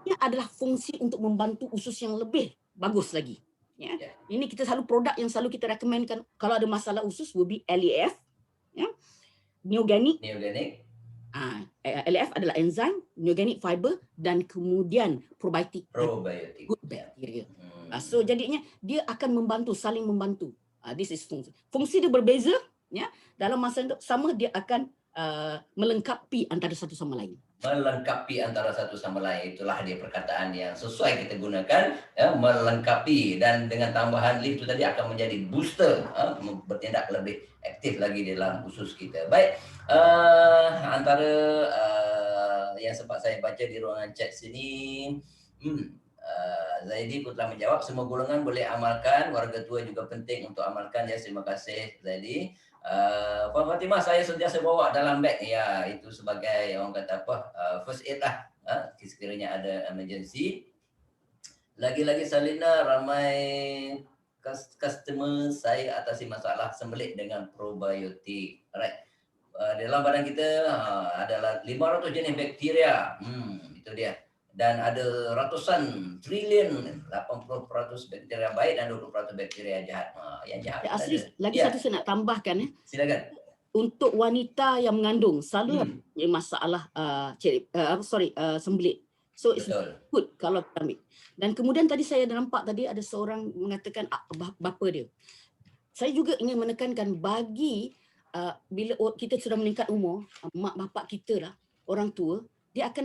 ia adalah fungsi untuk membantu usus yang lebih bagus lagi. Ya. Ini kita selalu produk yang selalu kita recommendkan kalau ada masalah usus will be LAF. Ya. Neoganik. LAF adalah enzim, neoganik fiber, dan kemudian probiotik. Good bacteria. So jadinya dia akan membantu, saling membantu. This is fungsi. Fungsi dia berbeza, ya. Dalam masa yang sama dia akan melengkapi antara satu sama lain. Melengkapi antara satu sama lain, itulah dia perkataan yang sesuai kita gunakan, ya, melengkapi, dan dengan tambahan lift itu tadi akan menjadi booster, bertindak lebih aktif lagi dalam usus kita. Baik, antara yang sempat saya baca di ruangan chat sini, Zaidi pun telah menjawab, semua golongan boleh amalkan, warga tua juga penting untuk amalkan. Ya, terima kasih Zaidi. Puan Fatimah, saya sentiasa bawa dalam beg, ya, itu sebagai orang kata apa, first aid lah, sekiranya ada emergency. Lagi-lagi Salina, ramai customer saya atasi masalah sembelit dengan probiotik. Alright. Dalam badan kita adalah 500 jenis bakteria. Itu dia. Dan ada ratusan triliun, 80% bakteria baik dan 20% bakteria jahat. Yang jahat. Asli, lagi satu saya nak tambahkan. Silakan. Untuk wanita yang mengandung selalu ada masalah sembelit. So it's good kalau kita ambil. Dan kemudian tadi saya nampak tadi ada seorang mengatakan bapa dia. Saya juga ingin menekankan bagi bila kita sudah meningkat umur, mak bapak kita lah, orang tua, dia akan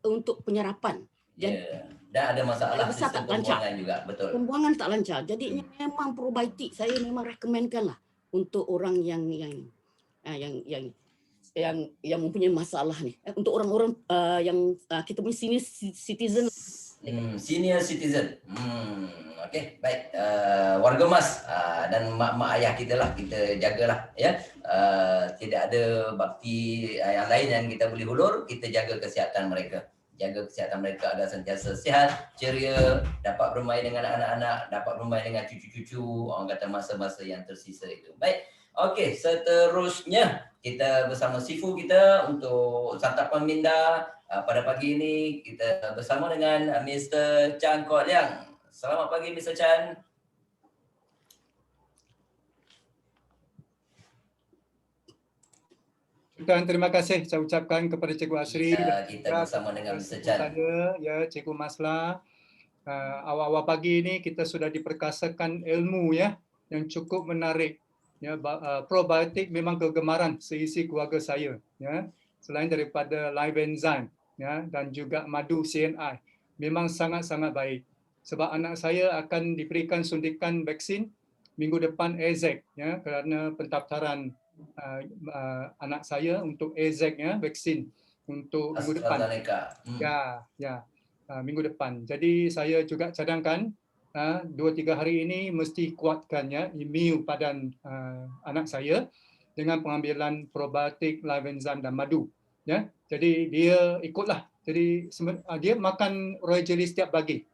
untuk penyerapan. Jadi, dan ada masalah sistem pembuangan juga, betul. Pembuangan tak lancar. Jadi memang probiotik saya memang recommendkan lah untuk orang yang mempunyai masalah ni. Untuk orang-orang yang kita punya senior citizen. Senior citizen. Okey, baik. Warga emas dan mak-mak ayah kita lah, kita jagalah, ya. Tidak ada bakti yang lain yang kita boleh hulur, kita jaga kesihatan mereka. Jaga kesihatan mereka agar sentiasa sihat, ceria, dapat bermain dengan anak-anak, dapat bermain dengan cucu-cucu, orang kata masa-masa yang tersisa itu. Baik. Okey, seterusnya kita bersama Sifu kita untuk santapan minda pada pagi ini. Kita bersama dengan Mr. Chan Kok Liang. Selamat pagi Mr. Chan. Dan terima kasih saya ucapkan kepada Cikgu Asri. Kita bersama dengan Mr. Chan. Ya, Cikgu Mazlah. Awal-awal pagi ini kita sudah diperkasakan ilmu, ya, yang cukup menarik. Ya, probiotik memang kegemaran seisi keluarga saya. Ya. selain daripada live enzyme ya, dan juga madu CNI, memang sangat-sangat baik. Sebab anak saya akan diberikan suntikan vaksin minggu depan AZ ya, kerana pendaftaran anak saya untuk AZ ya, vaksin untuk minggu depan. AstraZeneca. Ya, minggu depan. Jadi saya juga cadangkan 2-3 hari ini mesti kuatkan ya imun badan anak saya dengan pengambilan probiotik, live enzyme dan madu. Ya, jadi dia ikutlah. Jadi dia makan royal jelly setiap pagi.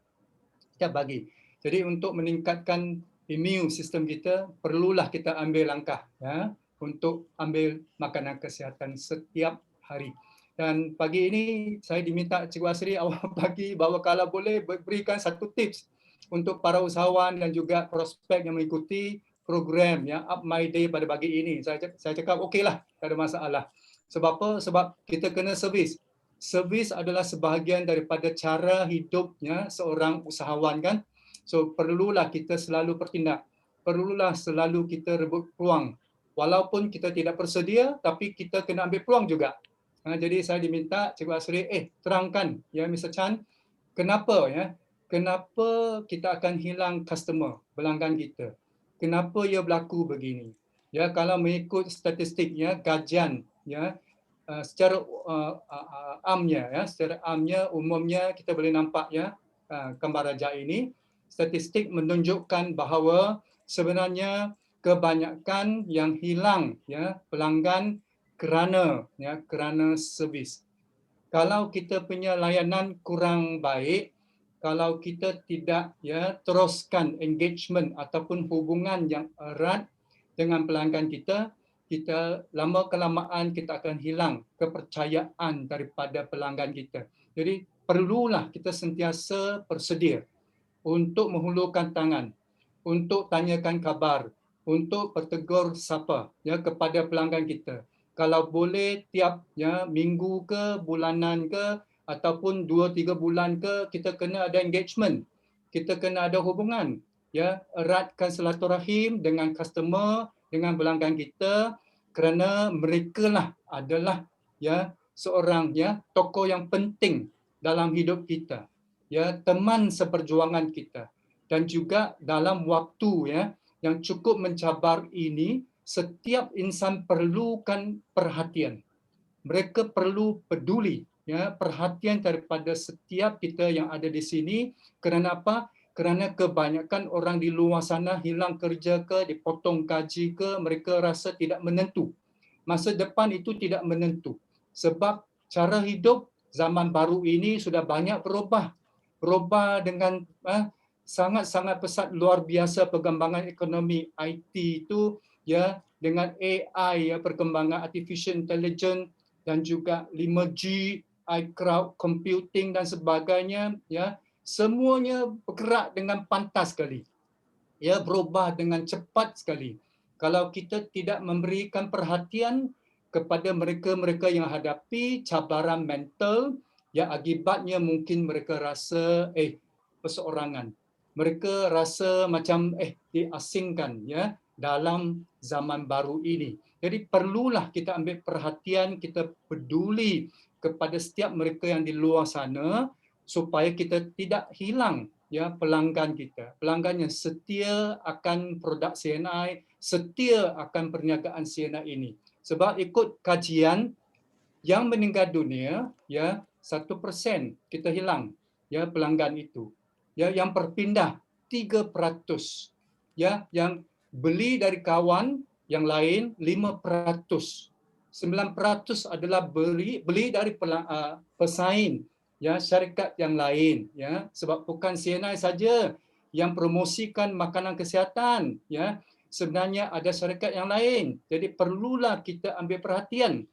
Jadi untuk meningkatkan imun sistem kita, perlulah kita ambil langkah ya untuk ambil makanan kesihatan setiap hari. Dan pagi ini saya diminta Cikgu Asri awal pagi bahawa kalau boleh berikan satu tips untuk para usahawan dan juga prospek yang mengikuti program ya Up My Day pada pagi ini. Saya cakap okeylah, tak ada masalah. Sebab apa? Sebab kita kena servis. Servis adalah sebahagian daripada cara hidupnya seorang usahawan kan. So perlulah kita selalu bertindak. Perlulah selalu kita rebut peluang. Walaupun kita tidak bersedia, tapi kita kena ambil peluang juga. Jadi saya diminta Cikgu Asri, terangkan ya Mr. Chan, kenapa kita akan hilang customer, pelanggan kita. Kenapa ia berlaku begini? Ya, kalau mengikut statistik ya, kajian ya, secara amnya umumnya kita boleh nampak ya gambar rajah ini, statistik menunjukkan bahawa sebenarnya kebanyakan yang hilang ya pelanggan kerana servis. Kalau kita punya layanan kurang baik, kalau kita tidak ya teruskan engagement ataupun hubungan yang erat dengan pelanggan kita lama kelamaan kita akan hilang kepercayaan daripada pelanggan kita. Jadi perlulah kita sentiasa bersedia untuk menghulurkan tangan, untuk tanyakan kabar, untuk bertegur sapa ya kepada pelanggan kita. Kalau boleh tiap ya minggu ke, bulanan ke, ataupun 2-3 bulan ke, kita kena ada engagement. Kita kena ada hubungan ya, eratkan silaturahim dengan customer, dengan pelanggan kita, kerana mereka lah adalah ya seorang ya tokoh yang penting dalam hidup kita. Ya, teman seperjuangan kita. Dan juga dalam waktu ya yang cukup mencabar ini, setiap insan perlukan perhatian. Mereka perlu peduli ya, perhatian daripada setiap kita yang ada di sini. Kerana apa? Kerana kebanyakan orang di luar sana hilang kerja ke, dipotong gaji ke, mereka rasa tidak menentu. Masa depan itu tidak menentu. Sebab cara hidup zaman baru ini sudah banyak berubah. Berubah dengan sangat-sangat pesat, luar biasa perkembangan ekonomi IT itu ya, dengan AI ya, perkembangan artificial intelligence dan juga 5G, iCloud computing dan sebagainya ya, semuanya bergerak dengan pantas sekali. Ya, berubah dengan cepat sekali. Kalau kita tidak memberikan perhatian kepada mereka-mereka yang hadapi cabaran mental, ya akibatnya mungkin mereka rasa perseorangan. Mereka rasa macam diasingkan ya dalam zaman baru ini. Jadi perlulah kita ambil perhatian, kita peduli kepada setiap mereka yang di luar sana supaya kita tidak hilang ya pelanggan kita. Pelanggan yang setia akan produk CNI, setia akan perniagaan CNI ini. Sebab ikut kajian yang meninggal dunia ya 1% kita hilang ya pelanggan itu. Ya, yang berpindah 3%. Ya, yang beli dari kawan yang lain 5%. 9% adalah beli dari pesaing ya, syarikat yang lain ya, sebab bukan CNI saja yang promosikan makanan kesihatan ya, sebenarnya ada syarikat yang lain. Jadi perlulah kita ambil perhatian,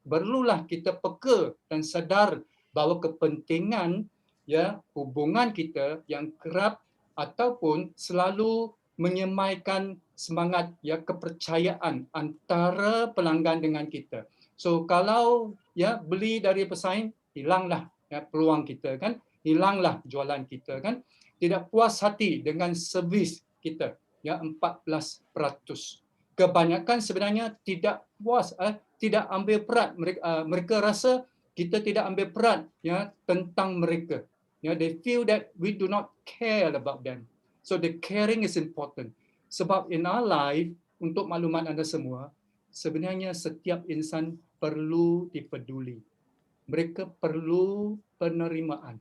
perlulah kita peka dan sadar bahawa kepentingan ya hubungan kita yang kerap ataupun selalu menyemaikan semangat ya kepercayaan antara pelanggan dengan kita. So kalau ya beli dari pesaing, hilanglah ya peluang kita kan, hilanglah jualan kita kan. Tidak puas hati dengan servis kita ya 14%. Kebanyakan sebenarnya tidak puas tidak ambil perat, mereka rasa kita tidak ambil perat ya tentang mereka. Ya, they feel that we do not care about them. So the caring is important. Sebab in our life, untuk maklumat anda semua, sebenarnya setiap insan perlu dipeduli. Mereka perlu penerimaan.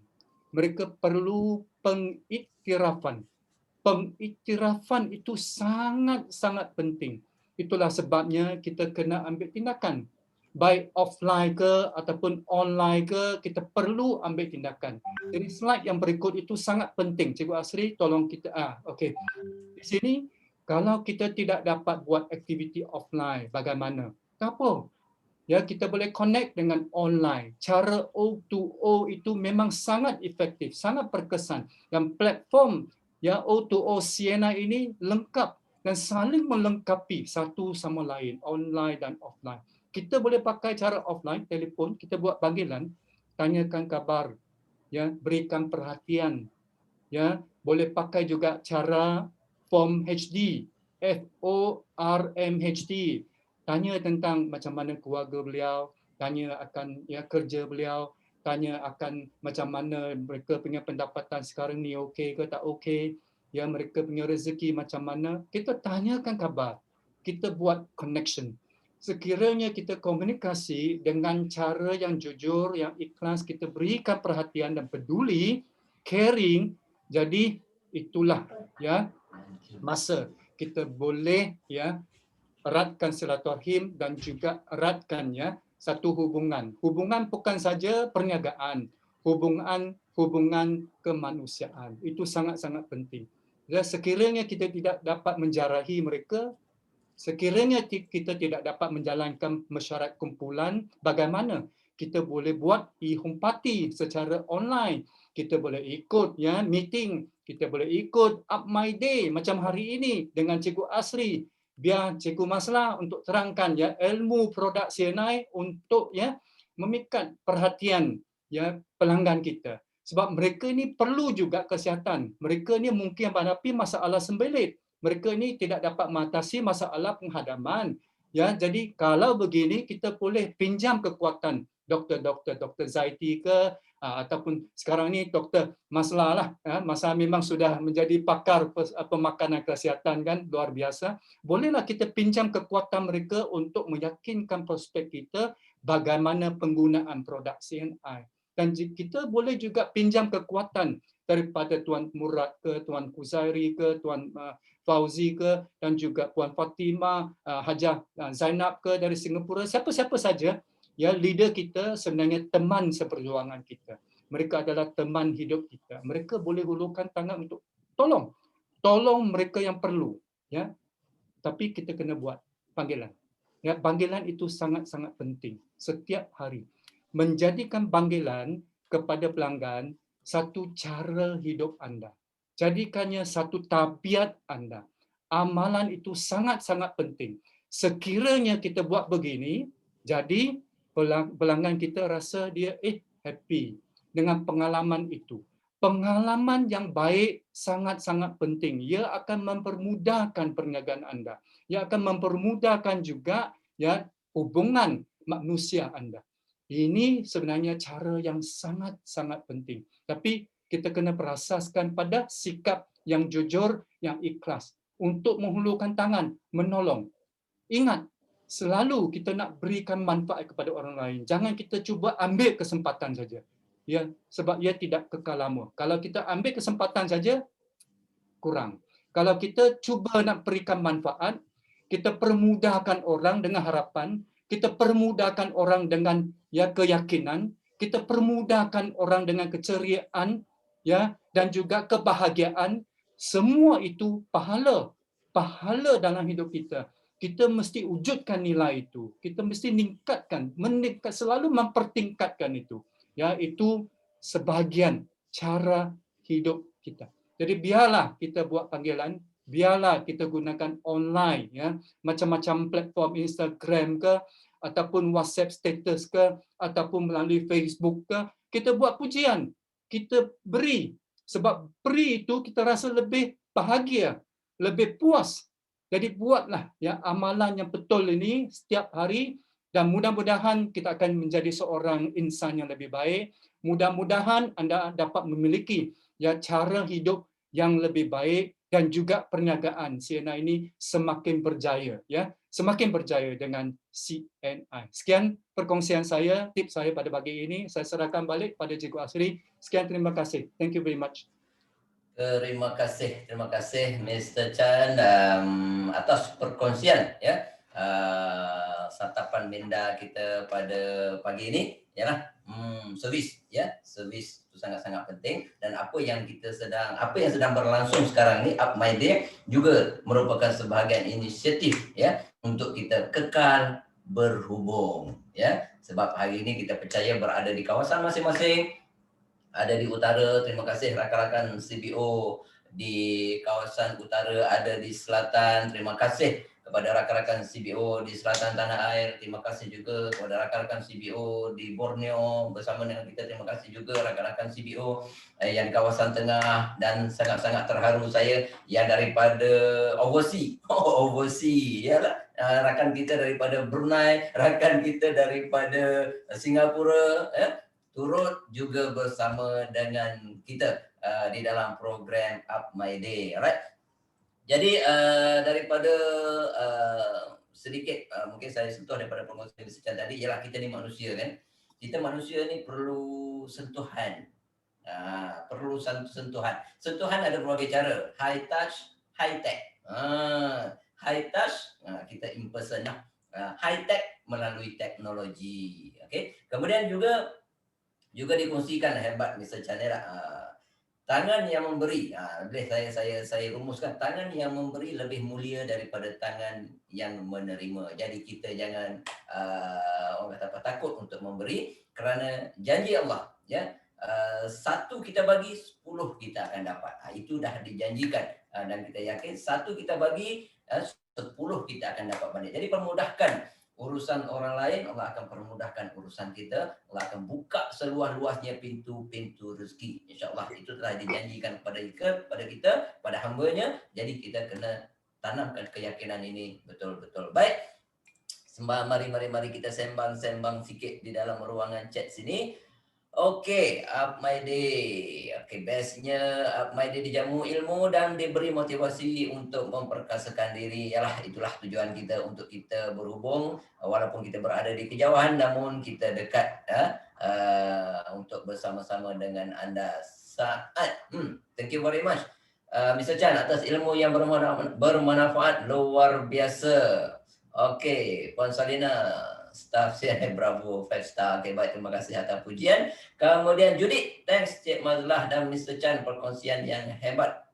Mereka perlu pengiktirafan. Pengiktirafan itu sangat-sangat penting. Itulah sebabnya kita kena ambil tindakan. Baik offline ke ataupun online ke, kita perlu ambil tindakan. Jadi slide yang berikut itu sangat penting. Cikgu Asri, tolong kita. Okey. Di sini, kalau kita tidak dapat buat aktiviti offline, bagaimana? Tak apa. Ya, kita boleh connect dengan online. Cara O2O itu memang sangat efektif, sangat berkesan. Dan platform ya O2O Siena ini lengkap dan saling melengkapi satu sama lain, online dan offline. Kita boleh pakai cara offline, telefon, kita buat panggilan, tanyakan kabar, ya, berikan perhatian, ya, boleh pakai juga cara form HD, FORMHD, tanya tentang macam mana keluarga beliau, tanya akan ya kerja beliau, tanya akan macam mana mereka punya pendapatan sekarang ni okey ke tak okey, ya mereka punya rezeki macam mana, kita tanyakan khabar, kita buat connection. Sekiranya kita komunikasi dengan cara yang jujur, yang ikhlas, kita berikan perhatian dan peduli, caring, jadi itulah ya masa kita boleh ya eratkan silaturahim dan juga eratkan ya satu hubungan. Hubungan bukan saja perniagaan, hubungan kemanusiaan. Itu sangat-sangat penting. Dan sekiranya kita tidak dapat menjarahi mereka, sekiranya kita tidak dapat menjalankan mesyuarat kumpulan, bagaimana kita boleh buat e-humpati secara online? Kita boleh ikut ya meeting, kita boleh ikut Up My Day macam hari ini dengan Cikgu Asri. Biar Cikgu Maslah untuk terangkan ya ilmu produk CNI untuk ya memikat perhatian ya pelanggan kita. Sebab mereka ini perlu juga kesihatan. Mereka ini mungkin menghadapi masalah sembelit. Mereka ini tidak dapat mengatasi masalah penghadaman. Ya, jadi kalau begini kita boleh pinjam kekuatan Dr. Zaiti ke ataupun sekarang ni Dr. Maslah lah. Maslah memang sudah menjadi pakar pemakanan kesihatan kan, luar biasa. Bolehlah kita pinjam kekuatan mereka untuk meyakinkan prospek kita bagaimana penggunaan produk CNI. Dan kita boleh juga pinjam kekuatan daripada Tuan Murad ke, Tuan Kuzairi ke, Tuan Fauzi ke, dan juga Puan Fatimah, Hajah Zainab ke dari Singapura, siapa-siapa saja, ya leader kita sebenarnya teman seperjuangan kita. Mereka adalah teman hidup kita. Mereka boleh hulurkan tangan untuk tolong mereka yang perlu, ya. Tapi kita kena buat panggilan. Ya, panggilan itu sangat-sangat penting setiap hari. Menjadikan panggilan kepada pelanggan satu cara hidup anda. Jadikannya satu tabiat anda. Amalan itu sangat-sangat penting. Sekiranya kita buat begini, jadi pelanggan kita rasa dia happy dengan pengalaman itu. Pengalaman yang baik sangat-sangat penting. Ia akan mempermudahkan perniagaan anda. Ia akan mempermudahkan juga ya hubungan manusia anda. Ini sebenarnya cara yang sangat-sangat penting. Tapi kita kena berasaskan pada sikap yang jujur, yang ikhlas untuk menghulurkan tangan, menolong. Ingat, selalu kita nak berikan manfaat kepada orang lain. Jangan kita cuba ambil kesempatan saja. Ya, sebab ia tidak kekal lama. Kalau kita ambil kesempatan saja, kurang. Kalau kita cuba nak berikan manfaat, kita permudahkan orang dengan harapan, kita permudahkan orang dengan ya keyakinan, kita permudahkan orang dengan keceriaan, ya, dan juga kebahagiaan. Semua itu pahala dalam hidup kita. Kita mesti wujudkan nilai itu. Kita mesti selalu mempertingkatkan itu. Ya, itu sebahagian cara hidup kita. Jadi biarlah kita buat panggilan, biarlah kita gunakan online ya, macam-macam platform Instagram ke ataupun WhatsApp status ke ataupun melalui Facebook ke, kita buat pujian, kita beri. Sebab beri itu kita rasa lebih bahagia, lebih puas. Jadi buatlah ya amalan yang betul ini setiap hari Dan mudah-mudahan kita akan menjadi seorang insan yang lebih baik. Mudah-mudahan anda dapat memiliki cara hidup yang lebih baik dan juga perniagaan CNI ini semakin berjaya, semakin berjaya dengan CNI. Sekian perkongsian saya, tips saya pada pagi ini. Saya serahkan balik pada Cikgu Asri. Sekian, terima kasih. Thank you very much. Terima kasih Mr. Chan atas perkongsian santapan minda kita pada pagi ini servis servis itu sangat-sangat penting, dan apa yang sedang berlangsung sekarang ni Up My Day juga merupakan sebahagian inisiatif untuk kita kekal berhubung sebab hari ini kita percaya berada di kawasan masing-masing, ada di utara. Terima kasih rakan-rakan CBO di kawasan utara, ada di selatan. Terima kasih kepada rakan-rakan CBO di selatan tanah air. Terima kasih juga kepada rakan-rakan CBO di Borneo bersama dengan kita. Terima kasih juga rakan-rakan CBO yang di kawasan tengah, dan sangat-sangat terharu saya yang daripada overseas. Rakan kita daripada Brunei, rakan kita daripada Singapura turut juga bersama dengan kita di dalam program Up My Day. Alright. Jadi daripada sedikit mungkin saya sentuh daripada perkongsian sekian tadi, ialah kita ni manusia kan. Kita manusia ni perlu sentuhan. Perlu sentuhan. Sentuhan ada berbagai cara. High touch, high tech. High touch kita in person lah. High tech melalui teknologi. Okay. Kemudian juga dikongsikan hebat Mr. Chandra, tangan yang memberi, boleh saya rumuskan, tangan yang memberi lebih mulia daripada tangan yang menerima. Jadi kita jangan orang kata apa, takut untuk memberi, kerana janji Allah satu kita bagi, 10 kita akan dapat. Itu dah dijanjikan, dan kita yakin satu kita bagi, 10 kita akan dapat balik. Jadi permudahkan urusan orang lain, Allah akan permudahkan urusan kita. Allah akan buka seluas-luasnya pintu-pintu rezeki. InsyaAllah itu telah dijanjikan kepada kita, pada hamba-Nya. Jadi kita kena tanamkan keyakinan ini betul-betul. Baik, mari kita sembang-sembang sikit di dalam ruangan chat sini. Okey, Up My Day. Okey, bestnya Up My Day dijamu ilmu dan diberi motivasi untuk memperkasakan diri. Itulah tujuan kita, untuk kita berhubung walaupun kita berada di kejauhan, namun kita dekat untuk bersama-sama dengan anda saat. Thank you very much Mr. Chan atas ilmu yang bermanfaat luar biasa. Okey, Puan Salina, staff CNI Bravo 5 star. Okay, baik, terima kasih atas pujian. Kemudian Judith, thanks Cik Mazlah dan Mr. Chan, perkongsian yang hebat.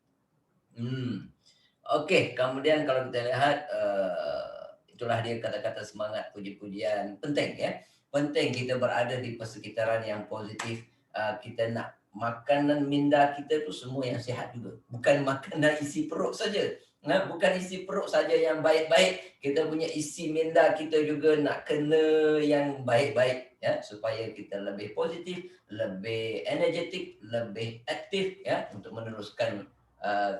Okey, kemudian kalau kita lihat itulah dia kata-kata semangat, puji-pujian. Penting penting kita berada di persekitaran yang positif. Kita nak makanan minda kita tu semua yang sihat juga, bukan makanan isi perut saja. Bukan isi perut saja yang baik-baik, kita punya isi minda kita juga nak kena yang baik-baik supaya kita lebih positif, lebih energetik, lebih aktif untuk meneruskan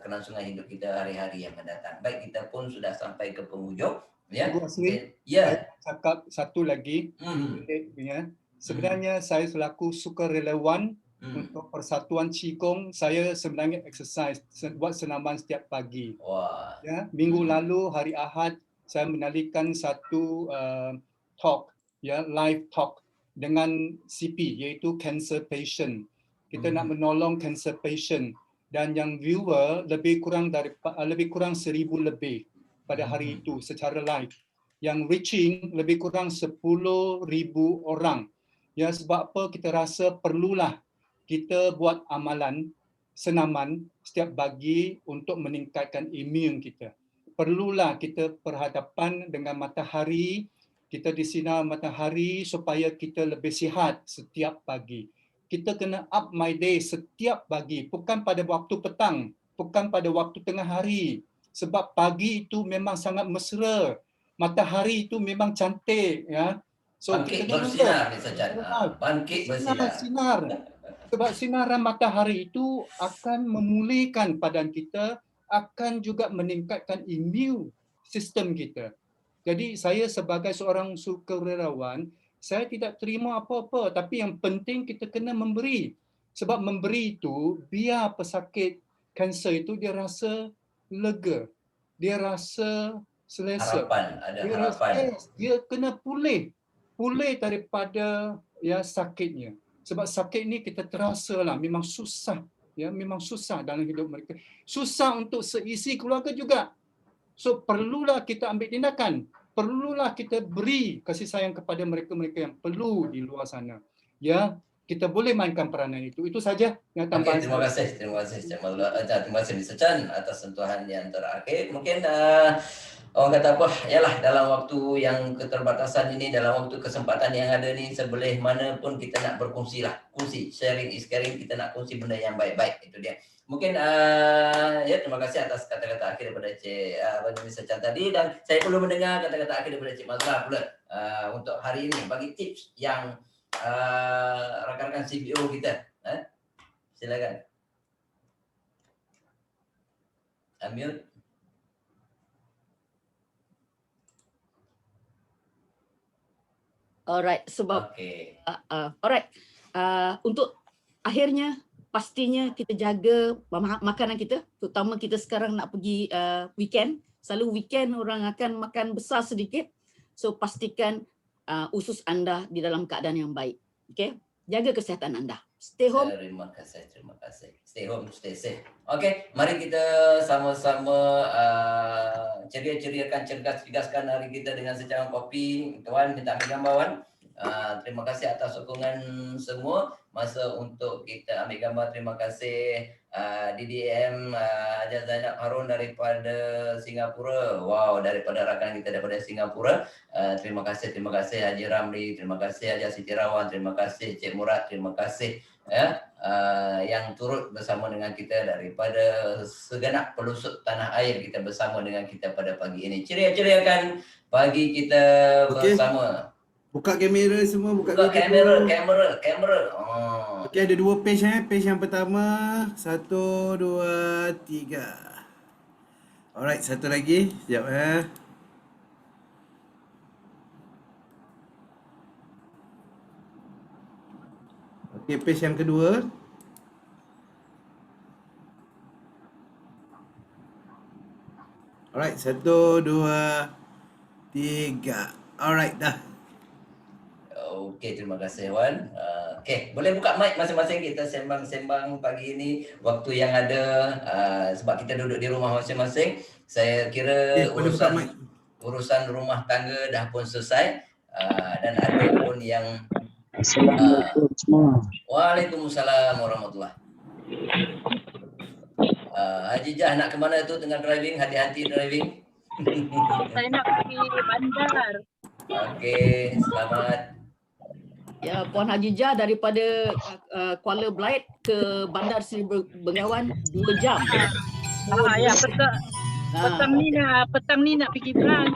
kelangsungan hidup kita hari-hari yang mendatang. Baik, kita pun sudah sampai ke penghujung. Saya cakap satu lagi. Sebenarnya saya selaku sukarelawan untuk Persatuan Qigong, saya sebenarnya exercise, buat senaman setiap pagi. Minggu lalu hari Ahad saya menalikan satu talk, live talk dengan CP, iaitu cancer patient. Kita nak menolong cancer patient, dan yang viewer lebih kurang 1,000 lebih pada hari itu secara live. Yang reaching lebih kurang 10,000 orang. Sebab apa kita rasa perlulah kita buat amalan, senaman setiap pagi untuk meningkatkan imun kita. Perlulah kita berhadapan dengan matahari, kita disinar matahari supaya kita lebih sihat setiap pagi. Kita kena up my day setiap pagi, bukan pada waktu petang, bukan pada waktu tengah hari. Sebab pagi itu memang sangat mesra, matahari itu memang cantik. So, bangkit bersinar, Mr. Chan. Bangkit bersinar. Sinar. Sebab sinaran matahari itu akan memulihkan badan kita, akan juga meningkatkan imun sistem kita. Jadi saya sebagai seorang sukarelawan, saya tidak terima apa-apa, tapi yang penting kita kena memberi. Sebab memberi itu biar pesakit kanser itu dia rasa lega, dia rasa selesa. Harapan, ada Dia harapan. dia kena pulih daripada ya sakitnya. Sebab sakit ni kita terasa lah memang susah, ya memang susah dalam hidup mereka. Susah untuk seisi keluarga juga. So perlulah kita ambil tindakan, perlulah kita beri kasih sayang kepada mereka-mereka yang perlu di luar sana. Ya, kita boleh mainkan peranan itu. Itu saja yang Okey, tambahan. terima kasih Cik Maulana. Terima kasih Mr. Chan atas sentuhan yang terakhir. Mungkin orang kata apa, yalah dalam waktu yang keterbatasan ini, dalam waktu kesempatan yang ada ni, seboleh mana pun kita nak berkongsi lah. Kongsi, sharing is caring, kita nak kongsi benda yang baik-baik. Itu dia. Mungkin ya terima kasih atas kata-kata akhir daripada Cik Mr. Chan tadi, dan saya perlu mendengar kata-kata akhir daripada Cik Mazrah pula untuk hari ini, bagi tips yang rakan-rakan CBO kita. Silakan. Unmute. Alright, sebab Okey. alright. Untuk akhirnya pastinya kita jaga makanan kita, terutama kita sekarang nak pergi weekend. Selalu weekend orang akan makan besar sedikit. So pastikan usus anda di dalam keadaan yang baik. Okay? Jaga kesihatan anda. Stay home. Terima kasih. Stay home, stay safe. Okey, mari kita sama-sama ceria-ceriakan, cergas-cergaskan hari kita dengan secangkir kopi. Tuan, minta ambil gambar, Wan. Terima kasih atas sokongan semua. Masa untuk kita ambil gambar, terima kasih DDM Haji Zainab Harun daripada Singapura. Wow, daripada rakan kita daripada Singapura. Terima kasih Haji Ramli, terima kasih Haji Siti Rawan, terima kasih Cik Murad, terima kasih yang turut bersama dengan kita daripada segenap pelusuk tanah air, kita bersama dengan kita pada pagi ini. Ceria-ceriakan pagi kita bersama. Buka kamera semua, buka Kamera. Oh. Okey, ada 2 page Page yang pertama, 1, 2, 3. Alright, satu lagi. Sekejap Okey, page yang kedua. Alright, 1, 2, 3. Alright, dah. Okey, terima kasih Wan. Okey, boleh buka mic masing-masing, kita sembang-sembang pagi ini waktu yang ada, sebab kita duduk di rumah masing-masing. Saya kira urusan rumah tangga dah pun selesai, dan ada pun yang Assalamualaikum semua. Waalaikumsalam warahmatullahi. Haji Jah nak ke mana tu tengah driving? Hati-hati driving. Saya nak pergi bandar. Okey, selamat. Ya, Puan Haji Jah daripada Kuala Belait ke Bandar Seri Begawan 2 jam. Ya, petang ni nak pergi Pelang.